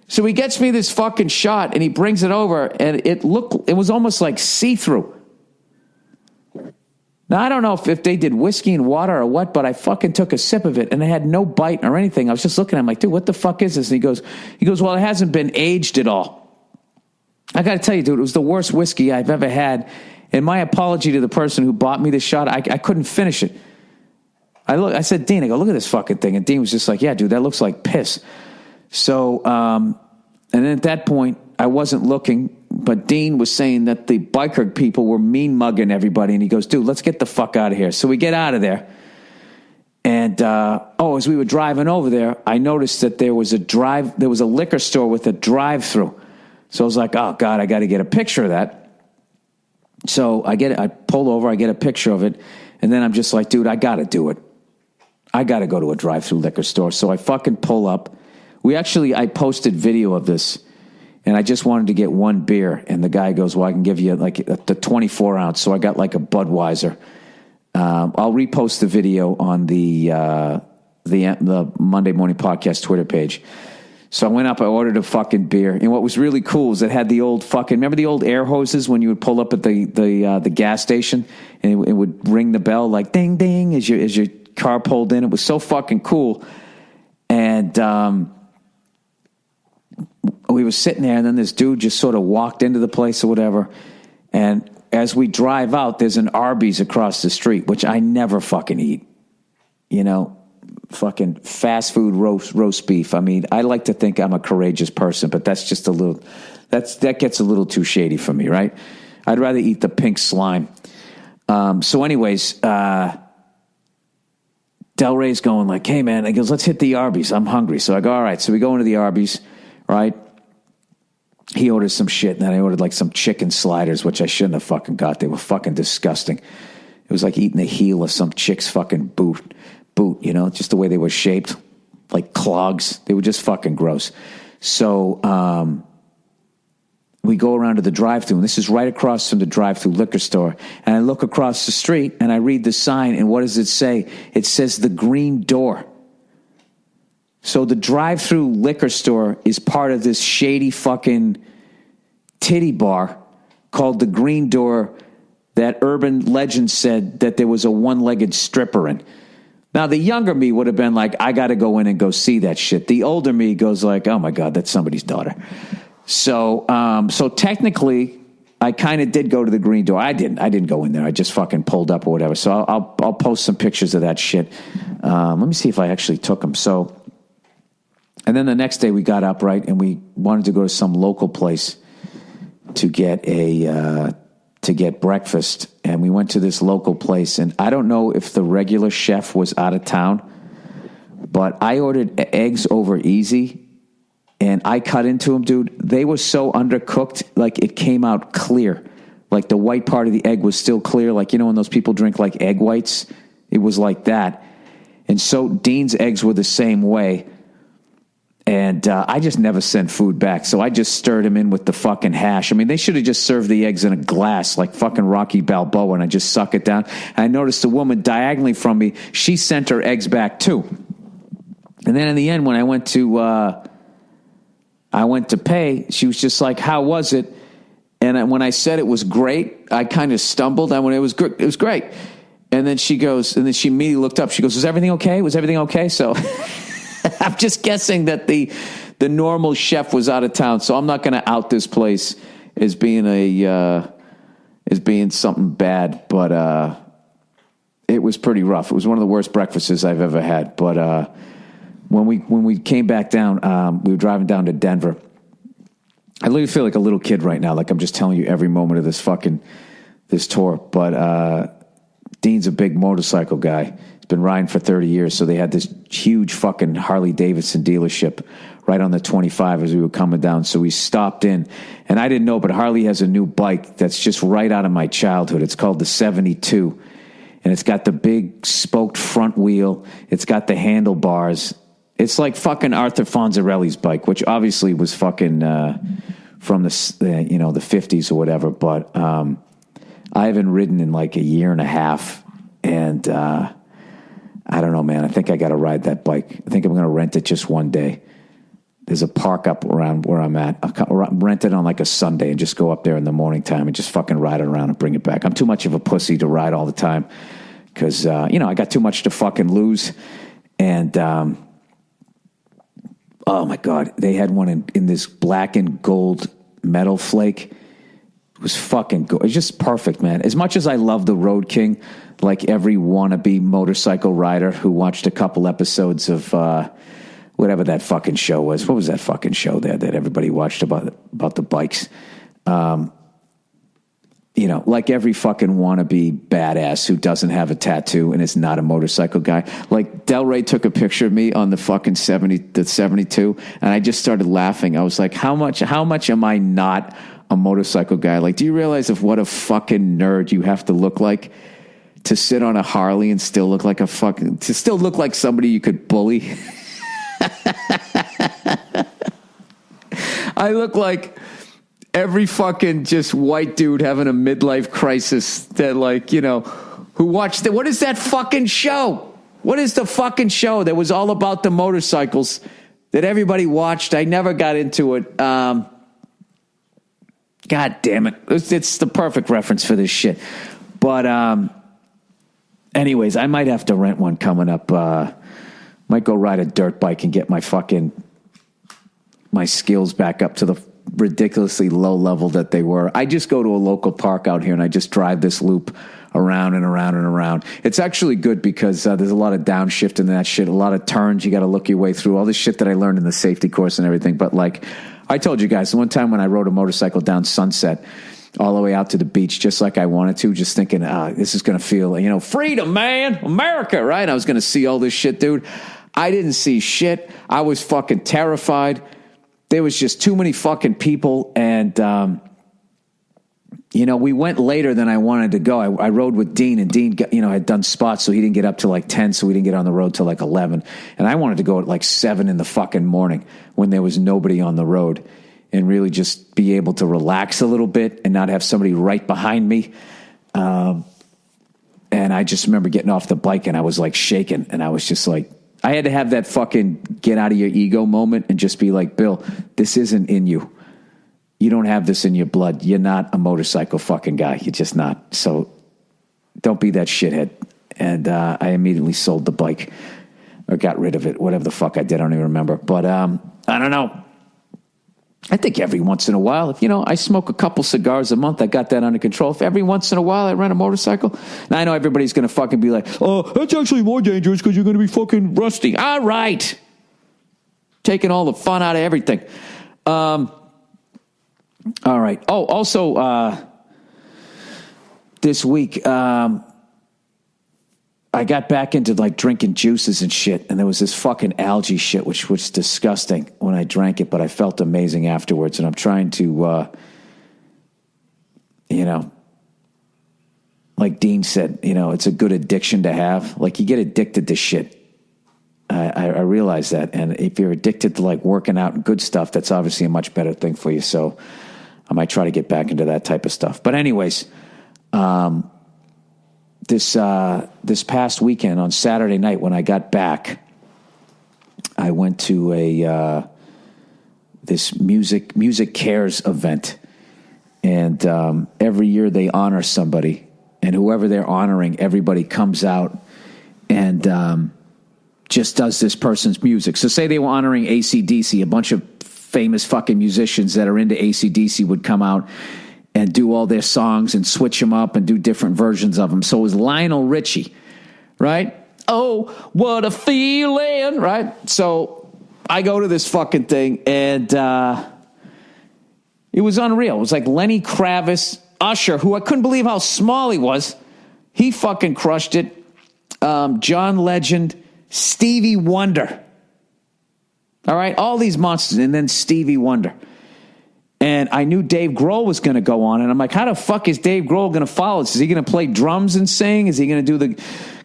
So he gets me this fucking shot, and he brings it over, and it was almost like see-through. Now, I don't know if they did whiskey and water or what, but I fucking took a sip of it, and it had no bite or anything. I was just looking at him like, dude, what the fuck is this? And he goes, well, it hasn't been aged at all. I got to tell you, dude, it was the worst whiskey I've ever had. And my apology to the person who bought me the shot, I couldn't finish it. I said, Dean, look at this fucking thing. And Dean was just like, yeah, dude, that looks like piss. So, and then at that point, I wasn't looking, but Dean was saying that the biker people were mean mugging everybody. And he goes, dude, let's get the fuck out of here. So we get out of there. And, as we were driving over there, I noticed that there was a liquor store with a drive-through. So I was like, oh God, I got to get a picture of that. So I pull over, I get a picture of it. And then I'm just like, dude, I got to do it. I got to go to a drive-through liquor store. So I fucking pull up. I posted video of this, and I just wanted to get one beer. And the guy goes, well, I can give you like the 24 ounce. So I got like a Budweiser. I'll repost the video on the Monday Morning Podcast Twitter page. So I went up, I ordered a fucking beer. And what was really cool is it had the old remember the old air hoses when you would pull up at the gas station, and it would ring the bell like ding, ding as your car pulled in. It was so fucking cool. And, we were sitting there, and then this dude just sort of walked into the place or whatever. And as we drive out, there's an Arby's across the street, which I never fucking eat. Fucking fast food roast beef. I mean, I like to think I'm a courageous person, but that's just that gets a little too shady for me, right? I'd rather eat the pink slime. So anyways, Del Rey's going like, hey man, he goes, let's hit the Arby's. I'm hungry. So I go, all right. So we go into the Arby's, right? He orders some shit, and then I ordered like some chicken sliders, which I shouldn't have fucking got. They were fucking disgusting. It was like eating the heel of some chick's fucking boot, just the way they were shaped, like clogs. They were just fucking gross. So we go around to the drive-thru, and this is right across from the drive-thru liquor store. And I look across the street, and I read the sign, and what does it say? It says the Green Door. So the drive-through liquor store is part of this shady fucking titty bar called the Green Door that urban legend said that there was a one-legged stripper in. Now, the younger me would have been like, I got to go in and go see that shit. The older me goes like, oh my God, that's somebody's daughter. So technically, I kind of did go to the Green Door. I didn't go in there. I just fucking pulled up or whatever. So I'll post some pictures of that shit. Let me see if I actually took them. So, and then the next day we got up, right, and we wanted to go to some local place to get breakfast, and we went to this local place, and I don't know if the regular chef was out of town, but I ordered eggs over easy, and I cut into them, dude. They were so undercooked, like it came out clear. Like the white part of the egg was still clear, like, you know, when those people drink like egg whites, it was like that. And so Dean's eggs were the same way. And I just never sent food back, so I just stirred them in with the fucking hash. I mean, they should have just served the eggs in a glass like fucking Rocky Balboa, and I just suck it down. And I noticed the woman diagonally from me, she sent her eggs back too. And then in the end, when I went to pay, she was just like, "How was it?" And when I said it was great, I kind of stumbled. I went, "It was great." And then she goes, and then she immediately looked up. She goes, "Was everything okay? Was everything okay?" So. I'm just guessing that the normal chef was out of town, so I'm not going to out this place as being something bad. But it was pretty rough. It was one of the worst breakfasts I've ever had. But when we came back down, we were driving down to Denver. I literally feel like a little kid right now. Like I'm just telling you every moment of this tour. But Dean's a big motorcycle guy. Been riding for 30 years, so they had this huge fucking Harley Davidson dealership right on the 25 as we were coming down. So we stopped in, and I didn't know, but Harley has a new bike that's just right out of my childhood. It's called the 72, and it's got the big spoked front wheel. It's got the handlebars. It's like fucking Arthur Fonzarelli's bike, which obviously was fucking from the 50s or whatever. But I haven't ridden in like a year and a half, and I don't know, man. I think I got to ride that bike. I think I'm going to rent it just one day. There's a park up around where I'm at. I'll rent it on like a Sunday and just go up there in the morning time and just fucking ride it around and bring it back. I'm too much of a pussy to ride all the time because, I got too much to fucking lose. And, oh my God, they had one in this black and gold metal flake. It was fucking good. It's just perfect, man. As much as I love the Road King, like every wannabe motorcycle rider who watched a couple episodes of whatever that fucking show was. What was that fucking show there that everybody watched about the bikes? Like every fucking wannabe badass who doesn't have a tattoo and is not a motorcycle guy. Like Del Rey took a picture of me on the fucking 72, and I just started laughing. I was like, how much am I not a motorcycle guy? Like, do you realize what a fucking nerd you have to look like to sit on a Harley and still look like somebody you could bully? I look like every fucking just white dude having a midlife crisis that who watched it. What is that fucking show? What is the fucking show that was all about the motorcycles that everybody watched? I never got into it. God damn it. It's the perfect reference for this shit. But, anyways, I might have to rent one coming up. Might go ride a dirt bike and get my skills back up to the ridiculously low level that they were. I just go to a local park out here and I just drive this loop around and around and around. It's actually good because there's a lot of downshift in that shit, a lot of turns you got to look your way through, all this shit that I learned in the safety course and everything. But like I told you guys, the one time when I rode a motorcycle down Sunset all the way out to the beach, just like I wanted to, just thinking, this is going to feel, freedom, man, America, right? I was going to see all this shit, dude. I didn't see shit. I was fucking terrified. There was just too many fucking people. And, we went later than I wanted to go. I rode with Dean, and Dean, had done spots, so he didn't get up till like 10, so we didn't get on the road till like 11. And I wanted to go at like 7 in the fucking morning when there was nobody on the road and really just be able to relax a little bit and not have somebody right behind me. And I just remember getting off the bike and I was like shaking, and I was just like I had to have that fucking get out of your ego moment and just be like, Bill, this isn't in you. You don't have this in your blood. You're not a motorcycle fucking guy. You're just not. So don't be that shithead. And I immediately sold the bike or got rid of it. Whatever the fuck I did, I don't even remember. But I don't know. I think every once in a while, if, I smoke a couple cigars a month, I got that under control. If every once in a while I rent a motorcycle, now I know everybody's going to fucking be like, oh, that's actually more dangerous because you're going to be fucking rusty. All right. Taking all the fun out of everything. All right. Oh, also, this week, I got back into like drinking juices and shit, and there was this fucking algae shit, which was disgusting when I drank it, but I felt amazing afterwards. And I'm trying to, like Dean said, it's a good addiction to have. Like you get addicted to shit. I realize that. And if you're addicted to like working out and good stuff, that's obviously a much better thing for you. So I might try to get back into that type of stuff. But anyways, this past weekend on Saturday night when I got back, I went to this music cares event, and every year they honor somebody, and whoever they're honoring, everybody comes out and just does this person's music. So say they were honoring AC/DC, a bunch of famous fucking musicians that are into AC/DC would come out and do all their songs and switch them up and do different versions of them. So it was Lionel Richie, right? Oh, what a feeling, right? So I go to this fucking thing, and it was unreal. It was like Lenny Kravitz, Usher, who I couldn't believe how small he was. He fucking crushed it. John Legend, Stevie Wonder. All right, all these monsters, and then Stevie Wonder. And I knew Dave Grohl was going to go on, and I'm like, how the fuck is Dave Grohl going to follow this? Is he going to play drums and sing? Is he going to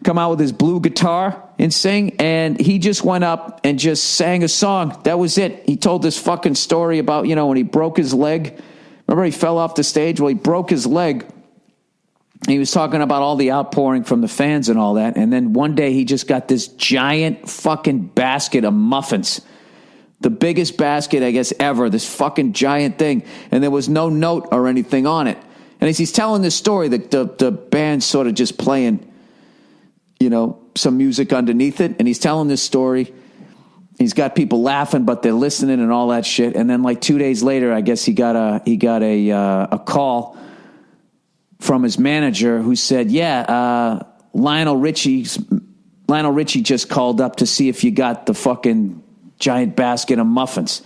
come out with his blue guitar and sing? And he just went up and just sang a song. That was it. He told this fucking story about, when he broke his leg. Remember he fell off the stage? Well, he broke his leg. He was talking about all the outpouring from the fans and all that. And then one day he just got this giant fucking basket of muffins. The biggest basket, I guess, ever. This fucking giant thing. And there was no note or anything on it. And as he's telling this story, the band's sort of just playing, some music underneath it. And he's telling this story. He's got people laughing, but they're listening and all that shit. And then like 2 days later, I guess he got a call from his manager who said, Lionel Richie just called up to see if you got the fucking giant basket of muffins.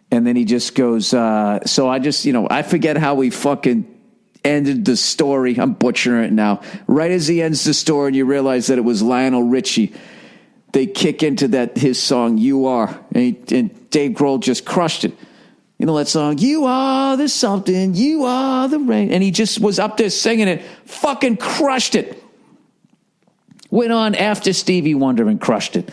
And then he just goes, so I just, I forget how he fucking ended the story. I'm butchering it now. Right as he ends the story and you realize that it was Lionel Richie, they kick into his song, You Are. And Dave Grohl just crushed it. You know that song, You Are the Something, You Are the Rain. And he just was up there singing it, fucking crushed it. Went on after Stevie Wonder and crushed it.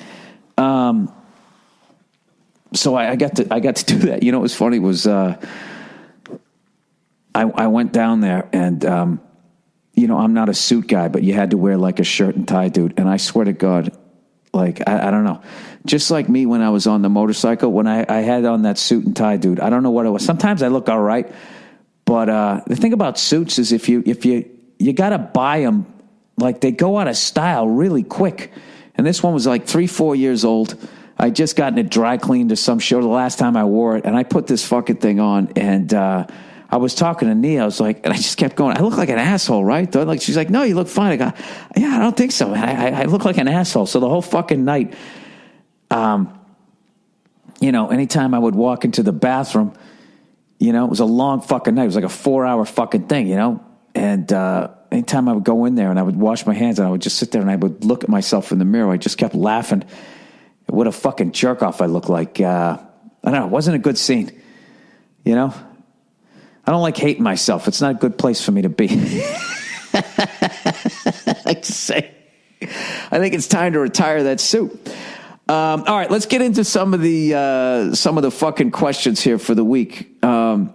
So I got to do that. What was funny was I went down there and I'm not a suit guy, but you had to wear like a shirt and tie, dude. And I swear to God, like I don't know, just like me when I was on the motorcycle, when I had on that suit and tie, dude. I don't know what it was. Sometimes I look all right, but the thing about suits is if you gotta buy them, like they go out of style really quick. And this one was like 3-4 years old. I just gotten it dry cleaned to some show the last time I wore it, and I put this fucking thing on, and I was talking to Nia. I was like, and I just kept going, I look like an asshole, right? Like, she's like, no, you look fine. I go, yeah, I don't think so, man. I look like an asshole. So the whole fucking night, anytime I would walk into the bathroom, it was a long fucking night. It was like a 4-hour fucking thing, and anytime I would go in there and I would wash my hands and I would just sit there and I would look at myself in the mirror, I just kept laughing. What a fucking jerk off I look like. I don't know. It wasn't a good scene. I don't like hating myself. It's not a good place for me to be. I just say, I think it's time to retire that suit. All right, let's get into some of the fucking questions here for the week. Here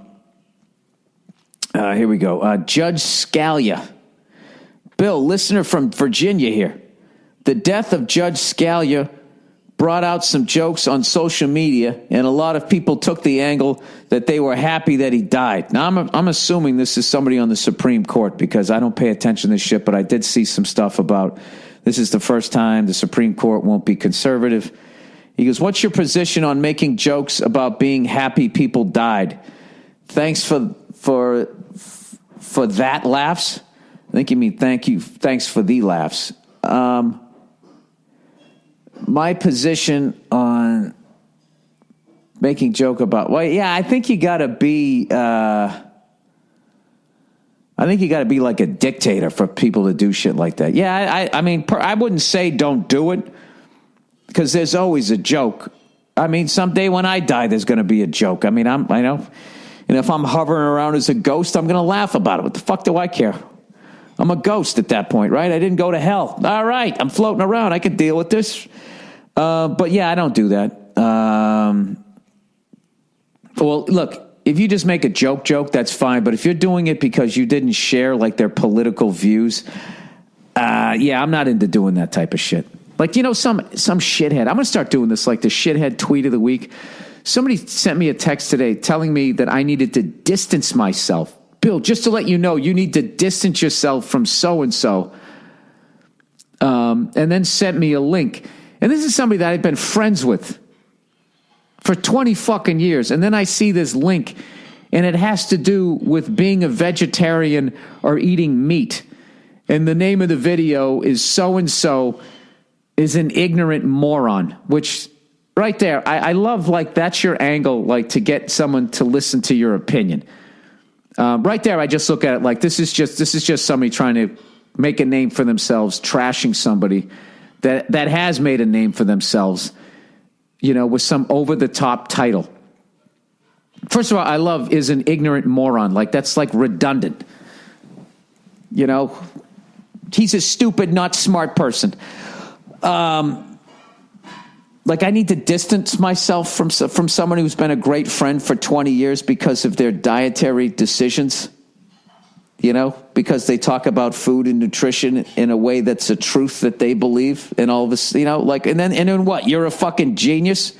we go. Judge Scalia. Bill, listener from Virginia here. The death of Judge Scalia brought out some jokes on social media, and a lot of people took the angle that they were happy that he died. Now, I'm assuming this is somebody on the Supreme Court because I don't pay attention to this shit, but I did see some stuff about this is the first time the Supreme Court won't be conservative. He goes, what's your position on making jokes about being happy people died? Thanks for that laughs. I think you mean thank you. Thanks for the laughs. My position on making joke about, well, yeah, I think you got to be. I think you got to be like a dictator for people to do shit like that. Yeah, I mean, I wouldn't say don't do it because there's always a joke. I mean, someday when I die, there's going to be a joke. I mean, I know, and if I'm hovering around as a ghost, I'm going to laugh about it. What the fuck do I care? I'm a ghost at that point, right? I didn't go to hell. All right, I'm floating around. I can deal with this. But yeah, I don't do that. Well, look, if you just make a joke, that's fine. But if you're doing it because you didn't share like their political views, yeah, I'm not into doing that type of shit. Like, you know, some shithead. I'm going to start doing this, like the shithead tweet of the week. Somebody sent me a text today telling me that I needed to distance myself. Bill, just to let you know, you need to distance yourself from so-and-so. And then sent me a link. And this is somebody that I've been friends with for 20 fucking years. And then I see this link, and it has to do with being a vegetarian or eating meat. And the name of the video is so-and-so is an ignorant moron, which right there, I love, like, that's your angle, like, to get someone to listen to your opinion. Right there, I just look at it like this is just somebody trying to make a name for themselves, trashing somebody that has made a name for themselves, you know, with some over-the-top title. First of all, I love is an ignorant moron. Like, that's like redundant. You know, he's a stupid, not smart person. Like, I need to distance myself from someone who's been a great friend for 20 years because of their dietary decisions. You know, because they talk about food and nutrition in a way that's a truth that they believe, and all this, you know, like, and then what? You're a fucking genius,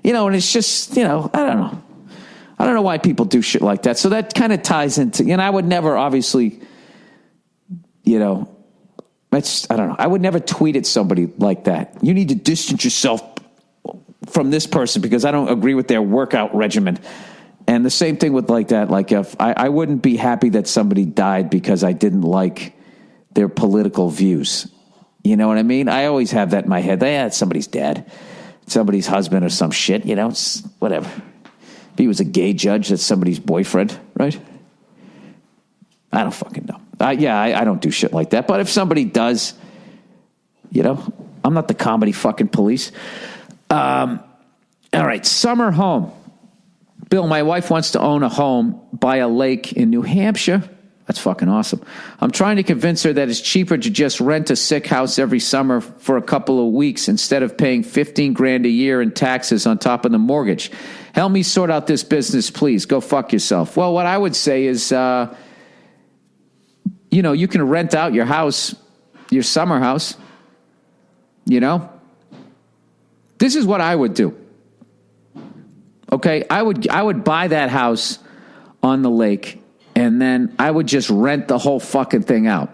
you know, and it's just, you know, I don't know why people do shit like that. So that kind of ties into, you know, I would never, obviously, you know, I don't know. I would never tweet at somebody like that. You need to distance yourself from this person because I don't agree with their workout regimen. And the same thing with like that. Like, if I wouldn't be happy that somebody died because I didn't like their political views. You know what I mean? I always have that in my head. Yeah, it's somebody's dad, somebody's husband or some shit, you know, it's whatever. If he was a gay judge, that's somebody's boyfriend, right? I don't fucking know. I don't do shit like that. But if somebody does, you know, I'm not the comedy fucking police. All right, summer home. Bill, my wife wants to own a home by a lake in New Hampshire. That's fucking awesome. I'm trying to convince her that it's cheaper to just rent a sick house every summer for a couple of weeks instead of paying $15,000 a year in taxes on top of the mortgage. Help me sort out this business, please. Go fuck yourself. Well, what I would say is, you know, you can rent out your house, your summer house, you know. This is what I would do. Okay, I would buy that house on the lake, and then I would just rent the whole fucking thing out.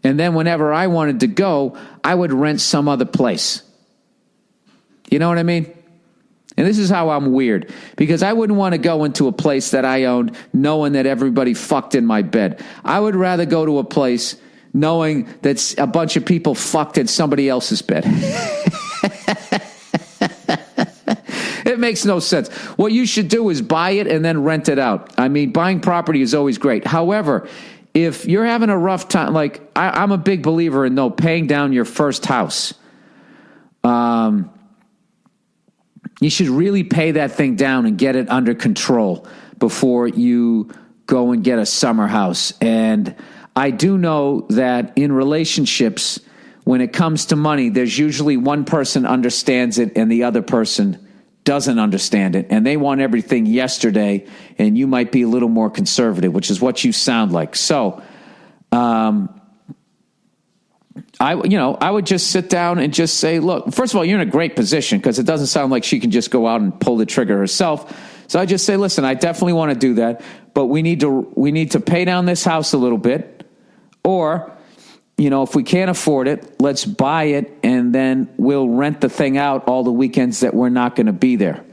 And then whenever I wanted to go, I would rent some other place. You know what I mean? And this is how I'm weird, because I wouldn't want to go into a place that I owned knowing that everybody fucked in my bed. I would rather go to a place knowing that a bunch of people fucked in somebody else's bed. It makes no sense. What you should do is buy it and then rent it out. I mean, buying property is always great. However, if you're having a rough time, like I'm a big believer in paying down your first house. You should really pay that thing down and get it under control before you go and get a summer house. And I do know that in relationships, when it comes to money, there's usually one person understands it and the other person doesn't understand it, and they want everything yesterday, and you might be a little more conservative, which is what you sound like. So I I would just sit down and just say, look, first of all, you're in a great position because it doesn't sound like she can just go out and pull the trigger herself. So I just say, listen, I definitely want to do that, but we need to pay down this house a little bit, or, if we can't afford it, let's buy it and then we'll rent the thing out all the weekends that we're not going to be there.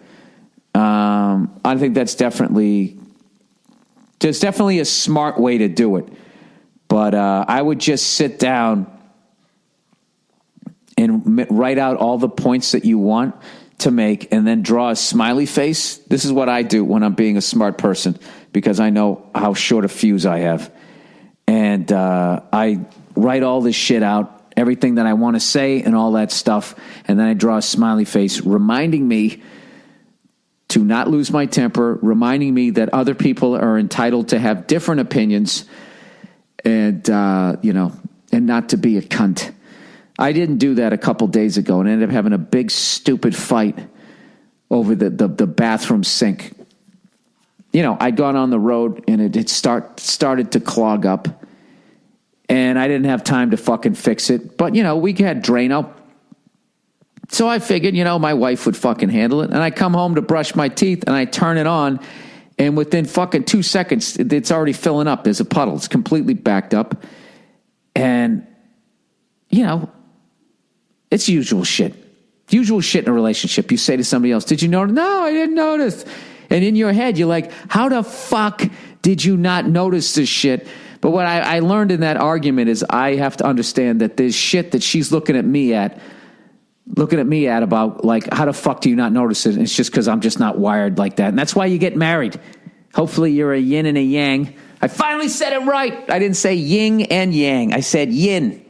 I think there's definitely a smart way to do it. But I would just sit down and write out all the points that you want to make and then draw a smiley face. This is what I do when I'm being a smart person because I know how short a fuse I have. And I write all this shit out, everything that I want to say and all that stuff. And then I draw a smiley face reminding me to not lose my temper, reminding me that other people are entitled to have different opinions and, and not to be a cunt. I didn't do that a couple days ago and ended up having a big, stupid fight over the bathroom sink. I'd gone on the road and it started to clog up and I didn't have time to fucking fix it. But, we had Drano. So I figured, my wife would fucking handle it. And I come home to brush my teeth and I turn it on. And within fucking 2 seconds, it's already filling up. There's a puddle. It's completely backed up. And, it's usual shit. Usual shit in a relationship. You say to somebody else, did you notice? No, I didn't notice. And in your head, you're like, how the fuck did you not notice this shit? But what I learned in that argument is I have to understand that there's shit that she's looking at me at about, like, how the fuck do you not notice it? And it's just because I'm just not wired like that. And that's why you get married. Hopefully you're a yin and a yang. I finally said it right. I didn't say yin and yang. I said yin.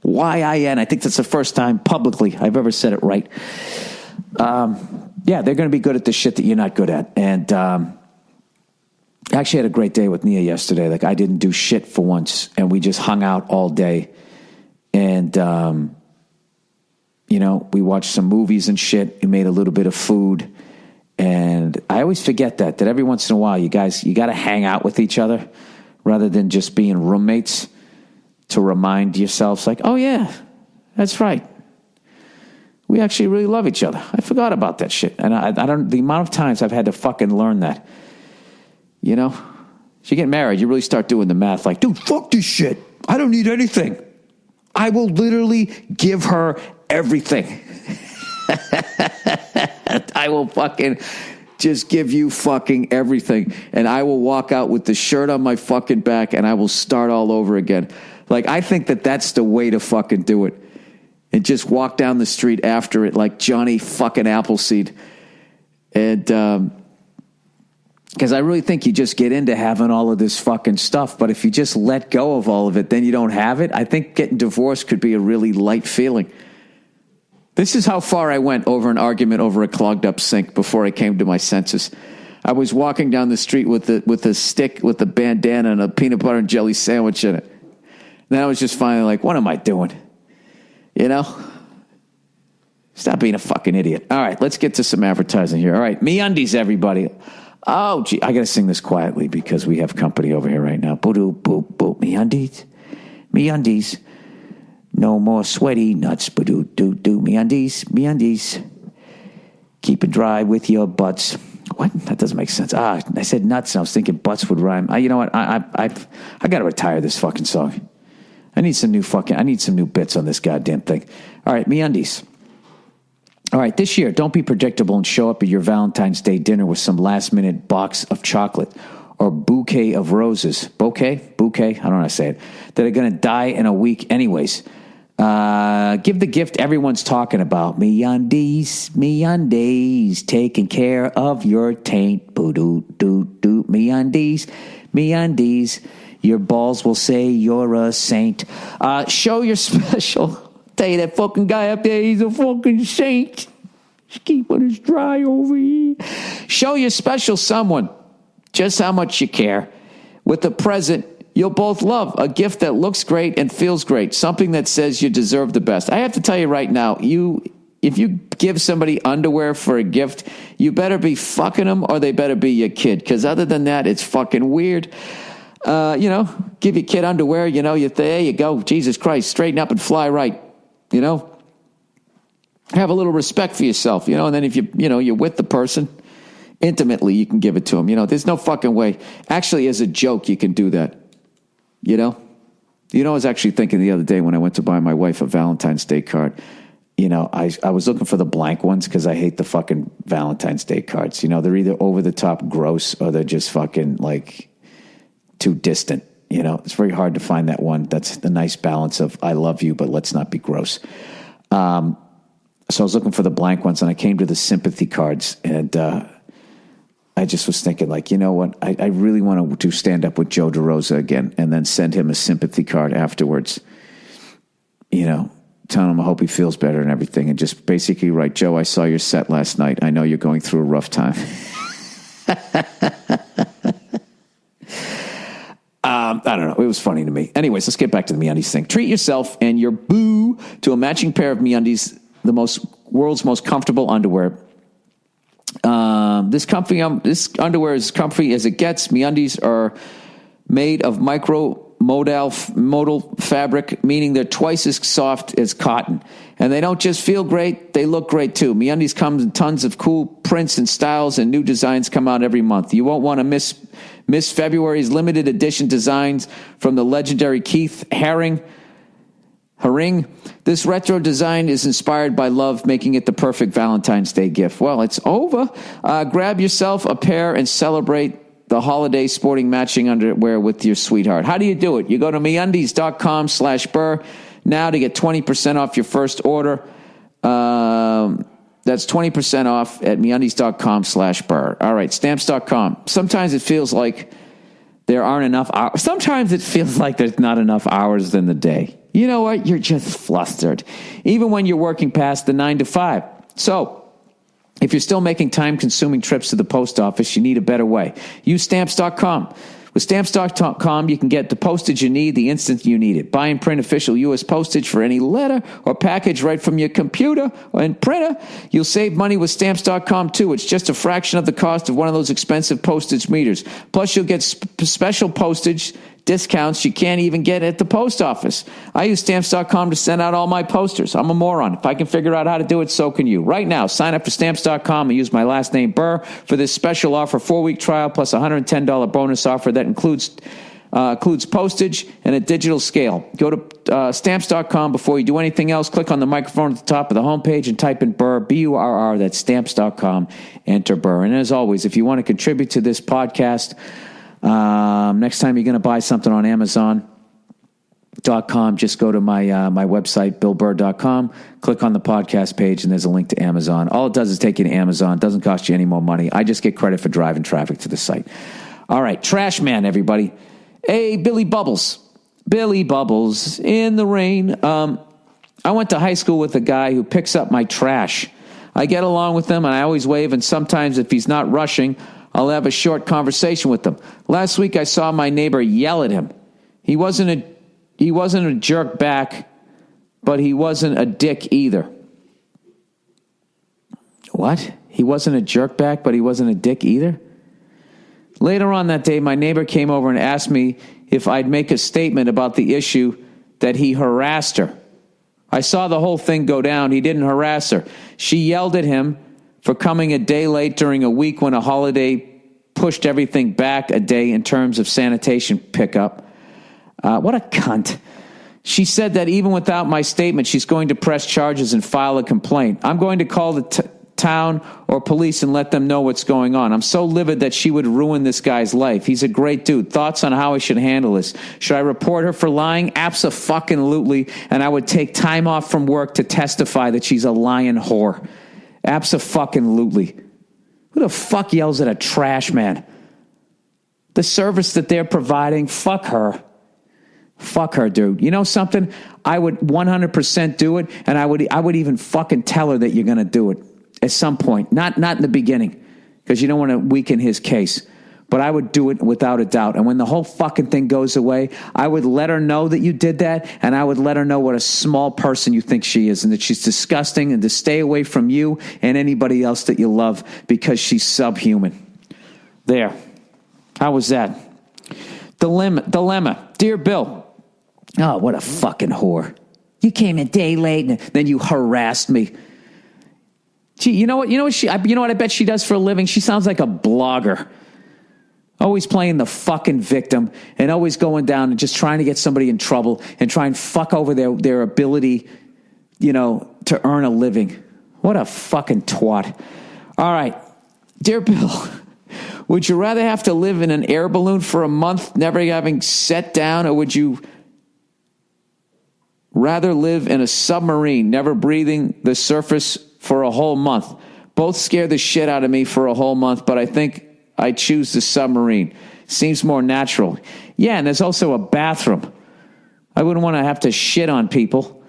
Y-I-N. I think that's the first time publicly I've ever said it right. They're going to be good at the shit that you're not good at. And I actually had a great day with Nia yesterday. Like, I didn't do shit for once. And we just hung out all day. And, we watched some movies and shit. We made a little bit of food. And I always forget that every once in a while, you got to hang out with each other rather than just being roommates, to remind yourselves, like, oh yeah, that's right. We actually really love each other. I forgot about that shit. And I don't, the amount of times I've had to fucking learn that, If you get married, you really start doing the math, like, dude, fuck this shit. I don't need anything. I will literally give her everything. I will fucking just give you fucking everything. And I will walk out with the shirt on my fucking back and I will start all over again. Like, I think that that's the way to fucking do it. And just walk down the street after it like Johnny fucking Appleseed. And, because I really think you just get into having all of this fucking stuff. But if you just let go of all of it, then you don't have it. I think getting divorced could be a really light feeling. This is how far I went over an argument over a clogged up sink before I came to my senses. I was walking down the street with a stick with a bandana and a peanut butter and jelly sandwich in it. Then I was just finally like, what am I doing? Stop being a fucking idiot. All right, let's get to some advertising here. All right, MeUndies, everybody. Oh, gee, I got to sing this quietly because we have company over here right now. Boo-doo, boop, boop, MeUndies. MeUndies. No more sweaty nuts. Boo-doo, doo, doo, MeUndies. MeUndies. Keep it dry with your butts. What? That doesn't make sense. I said nuts and I was thinking butts would rhyme. You know what? I got to retire this fucking song. I need some new bits on this goddamn thing. All right, MeUndies. All right, this year, don't be predictable and show up at your Valentine's Day dinner with some last-minute box of chocolate or bouquet of roses. Bouquet? I don't know how to say it. That are going to die in a week anyways. Give the gift everyone's talking about. MeUndies, MeUndies, taking care of your taint. Boo-doo-doo-doo. MeUndies, MeUndies. Your balls will say you're a saint. Show your special. Tell you that fucking guy up there, he's a fucking saint. He's keeping us dry over here. Show your special someone just how much you care with a present you'll both love, a gift that looks great and feels great, something that says you deserve the best. I have to tell you right now, if you give somebody underwear for a gift, you better be fucking them or they better be your kid, because other than that, it's fucking weird. give your kid underwear, there you go. Jesus Christ, straighten up and fly right, Have a little respect for yourself, and then if you're with the person intimately, you can give it to them. There's no fucking way. Actually, as a joke, you can do that. I was actually thinking the other day when I went to buy my wife a Valentine's Day card. I was looking for the blank ones because I hate the fucking Valentine's Day cards. They're either over the top gross or they're just fucking like too distant. It's very hard to find that one that's the nice balance of I love you, but let's not be gross. So I was looking for the blank ones, and I came to the sympathy cards, and I just was thinking, like, you know what? I really want to stand up with Joe DeRosa again and then send him a sympathy card afterwards, telling him I hope he feels better and everything, and just basically write, Joe, I saw your set last night. I know you're going through a rough time. I don't know. It was funny to me. Anyways, let's get back to the MeUndies thing. Treat yourself and your boo to a matching pair of MeUndies, the world's most comfortable underwear. This underwear is comfy as it gets. MeUndies are made of modal fabric, meaning they're twice as soft as cotton. And they don't just feel great, they look great too. MeUndies comes in tons of cool prints and styles, and new designs come out every month. You won't want to miss February's limited edition designs from the legendary Keith Haring. This retro design is inspired by love, making it the perfect Valentine's Day gift. Well, it's over. Grab yourself a pair and celebrate the holiday sporting matching underwear with your sweetheart. How do you do it? You go to MeUndies.com/Burr now to get 20% off your first order. That's 20% off at MeUndies.com/Burr. All right, Stamps.com. Sometimes it feels like there aren't enough hours. Sometimes it feels like there's not enough hours in the day. You know what? You're just flustered, even when you're working past the 9 to 5. So, if you're still making time-consuming trips to the post office, you need a better way. Use Stamps.com. With Stamps.com, you can get the postage you need the instant you need it. Buy and print official U.S. postage for any letter or package right from your computer and printer. You'll save money with Stamps.com, too. It's just a fraction of the cost of one of those expensive postage meters. Plus, you'll get special postage discounts you can't even get at the post office. I use Stamps.com to send out all my posters. I'm a moron. If I can figure out how to do it, so can you. Right now, sign up for Stamps.com and use my last name, Burr, for this special offer, 4-week trial plus a $110 bonus offer that includes postage and a digital scale. Go to Stamps.com before you do anything else. Click on the microphone at the top of the homepage and type in Burr, B-U-R-R. That's Stamps.com. Enter Burr. And as always, if you want to contribute to this podcast, next time you're going to buy something on Amazon.com, just go to my website, BillBurr.com, click on the podcast page, and there's a link to Amazon. All it does is take you to Amazon. It doesn't cost you any more money. I just get credit for driving traffic to the site. All right, Trash Man, everybody. Hey, Billy Bubbles. Billy Bubbles in the rain. I went to high school with a guy who picks up my trash. I get along with him, and I always wave, and sometimes if he's not rushing, I'll have a short conversation with him. Last week, I saw my neighbor yell at him. He wasn't a jerk back, but he wasn't a dick either. What? He wasn't a jerk back, but he wasn't a dick either? Later on that day, my neighbor came over and asked me if I'd make a statement about the issue that he harassed her. I saw the whole thing go down. He didn't harass her. She yelled at him for coming a day late during a week when a holiday pushed everything back a day in terms of sanitation pickup. What a cunt. She said that even without my statement, she's going to press charges and file a complaint. I'm going to call the town or police and let them know what's going on. I'm so livid that she would ruin this guy's life. He's a great dude. Thoughts on how I should handle this? Should I report her for lying? Abso-fucking-lutely. And I would take time off from work to testify that she's a lying whore. Abso-fucking-lutely. Who the fuck yells at a trash man? The service that they're providing, fuck her. Fuck her, dude. You know something? I would 100% do it, and I would even fucking tell her that you're going to do it at some point. Not in the beginning, because you don't want to weaken his case. But I would do it without a doubt. And when the whole fucking thing goes away, I would let her know that you did that, and I would let her know what a small person you think she is, and that she's disgusting, and to stay away from you and anybody else that you love because she's subhuman. There. How was that? Dilemma. Dear Bill. Oh, what a fucking whore. You came a day late and then you harassed me. Gee, you know what I bet she does for a living? She sounds like a blogger. Always playing the fucking victim and always going down and just trying to get somebody in trouble and try and fuck over their ability, to earn a living. What a fucking twat. All right. Dear Bill, would you rather have to live in an air balloon for a month, never having set down, or would you rather live in a submarine, never breathing the surface for a whole month? Both scare the shit out of me for a whole month, but I think I choose the submarine. Seems more natural. Yeah, and there's also a bathroom. I wouldn't want to have to shit on people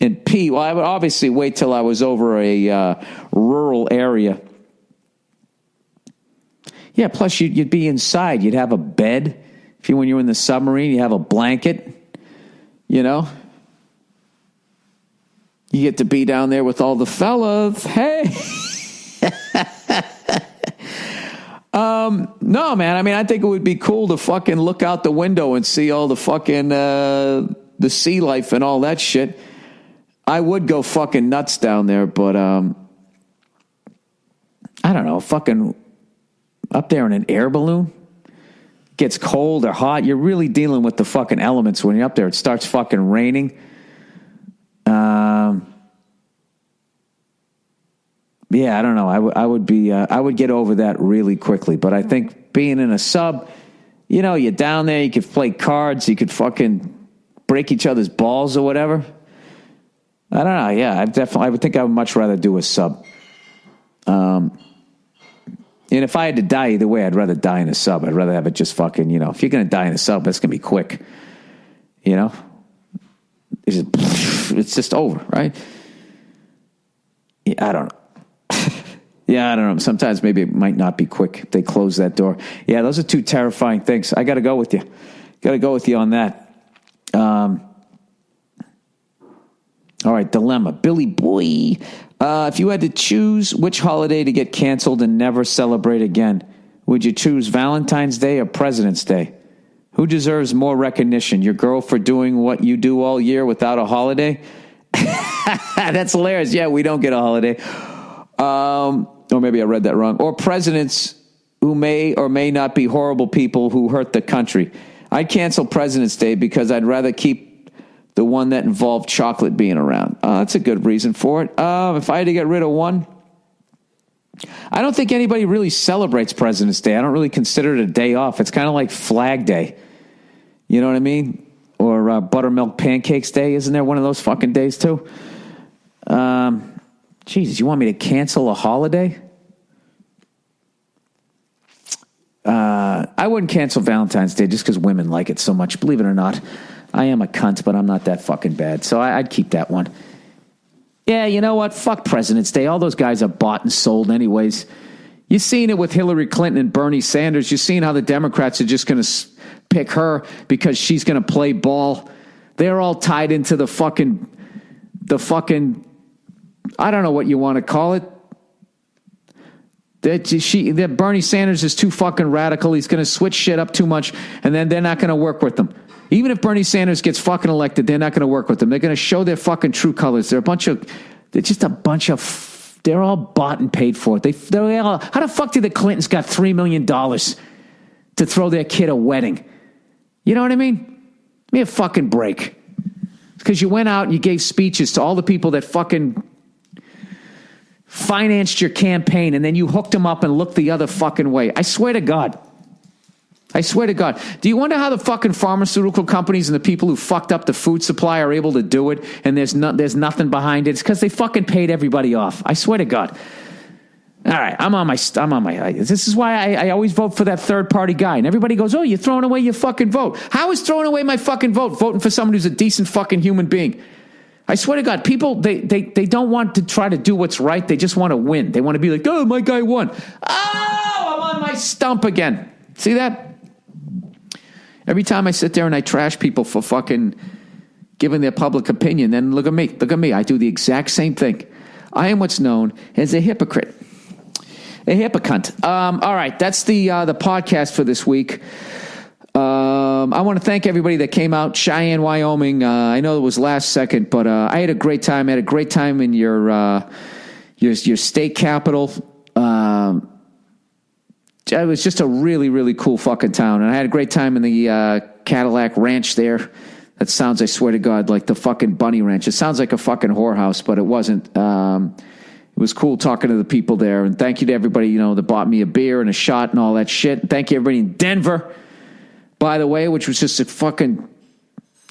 and pee. Well, I would obviously wait till I was over a rural area. Yeah, plus you'd be inside. You'd have a bed. When you're in the submarine, you have a blanket. You get to be down there with all the fellas. Hey. No, man. I mean, I think it would be cool to fucking look out the window and see all the fucking, the sea life and all that shit. I would go fucking nuts down there, but, I don't know, fucking up there in an air balloon. Gets cold or hot. You're really dealing with the fucking elements when you're up there. It starts fucking raining. Yeah, I don't know. I would get over that really quickly. But I think being in a sub, you're down there. You could play cards. You could fucking break each other's balls or whatever. I don't know. Yeah, I would think I would much rather do a sub. And if I had to die either way, I'd rather die in a sub. I'd rather have it just fucking, if you're going to die in a sub, that's going to be quick. It's just over, right? Yeah, I don't know. Yeah, I don't know. Sometimes maybe it might not be quick if they close that door. Yeah, those are two terrifying things. I got to go with you. Got to go with you on that. All right, dilemma. Billy boy. If you had to choose which holiday to get canceled and never celebrate again, would you choose Valentine's Day or President's Day? Who deserves more recognition? Your girl for doing what you do all year without a holiday? That's hilarious. Yeah, we don't get a holiday. Or maybe I read that wrong. Or presidents who may or may not be horrible people who hurt the country. I'd cancel President's Day because I'd rather keep the one that involved chocolate being around. That's a good reason for it. If I had to get rid of one, I don't think anybody really celebrates President's Day. I don't really consider it a day off. It's kind of like Flag Day. You know what I mean? Or Buttermilk Pancakes Day. Isn't there one of those fucking days too? Jesus, you want me to cancel a holiday? I wouldn't cancel Valentine's Day just because women like it so much. Believe it or not, I am a cunt, but I'm not that fucking bad. So I'd keep that one. Yeah, you know what? Fuck President's Day. All those guys are bought and sold anyways. You've seen it with Hillary Clinton and Bernie Sanders. You've seen how the Democrats are just going to pick her because she's going to play ball. They're all tied into the fucking, I don't know what you want to call it. That Bernie Sanders is too fucking radical. He's going to switch shit up too much, and then they're not going to work with them. Even if Bernie Sanders gets fucking elected, they're not going to work with them. They're going to show their fucking true colors. They're just a bunch of, they're all bought and paid for. They're all, how the fuck did the Clintons got $3 million to throw their kid a wedding? You know what I mean? Give me a fucking break. Because you went out and you gave speeches to all the people that fucking financed your campaign, and then you hooked them up and looked the other fucking way. I swear to God. Do you wonder how the fucking pharmaceutical companies and the people who fucked up the food supply are able to do it, and there's nothing behind it? It's because they fucking paid everybody off. I swear to God. All right, I'm on my. This is why I always vote for that third party guy. And everybody goes, "Oh, you're throwing away your fucking vote." How is throwing away my fucking vote voting for someone who's a decent fucking human being? I swear to God, people they don't want to try to do what's right. They just want to win. They want to be like, "Oh, my guy won." Oh, I'm on my stump again. See that? Every time I sit there and I trash people for fucking giving their public opinion, then look at me. I do the exact same thing. I am what's known as a hypocrite. A hippie. All right, that's the podcast for this week. I want to thank everybody that came out. Cheyenne, Wyoming. I know it was last second, but I had a great time. I had a great time in your state capital. It was just a really, really cool fucking town. And I had a great time in the Cadillac Ranch there. That sounds, I swear to God, like the fucking Bunny Ranch. It sounds like a fucking whorehouse, but it wasn't. It was cool talking to the people there. And thank you to everybody, that bought me a beer and a shot and all that shit. And thank you everybody in Denver, by the way, which was just a fucking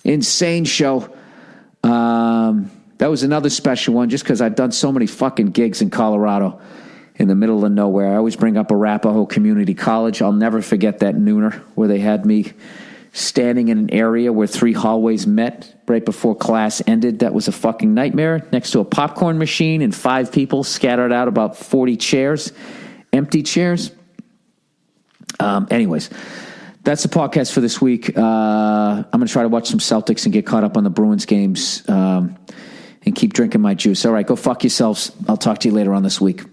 insane show. That was another special one just because I've done so many fucking gigs in Colorado in the middle of nowhere. I always bring up Arapahoe Community College. I'll never forget that nooner where they had me standing in an area where 3 hallways met right before class ended. That was a fucking nightmare. Next to a popcorn machine and 5 people scattered out about 40 chairs, empty chairs. Anyways, that's the podcast for this week. I'm going to try to watch some Celtics and get caught up on the Bruins games and keep drinking my juice. All right, go fuck yourselves. I'll talk to you later on this week.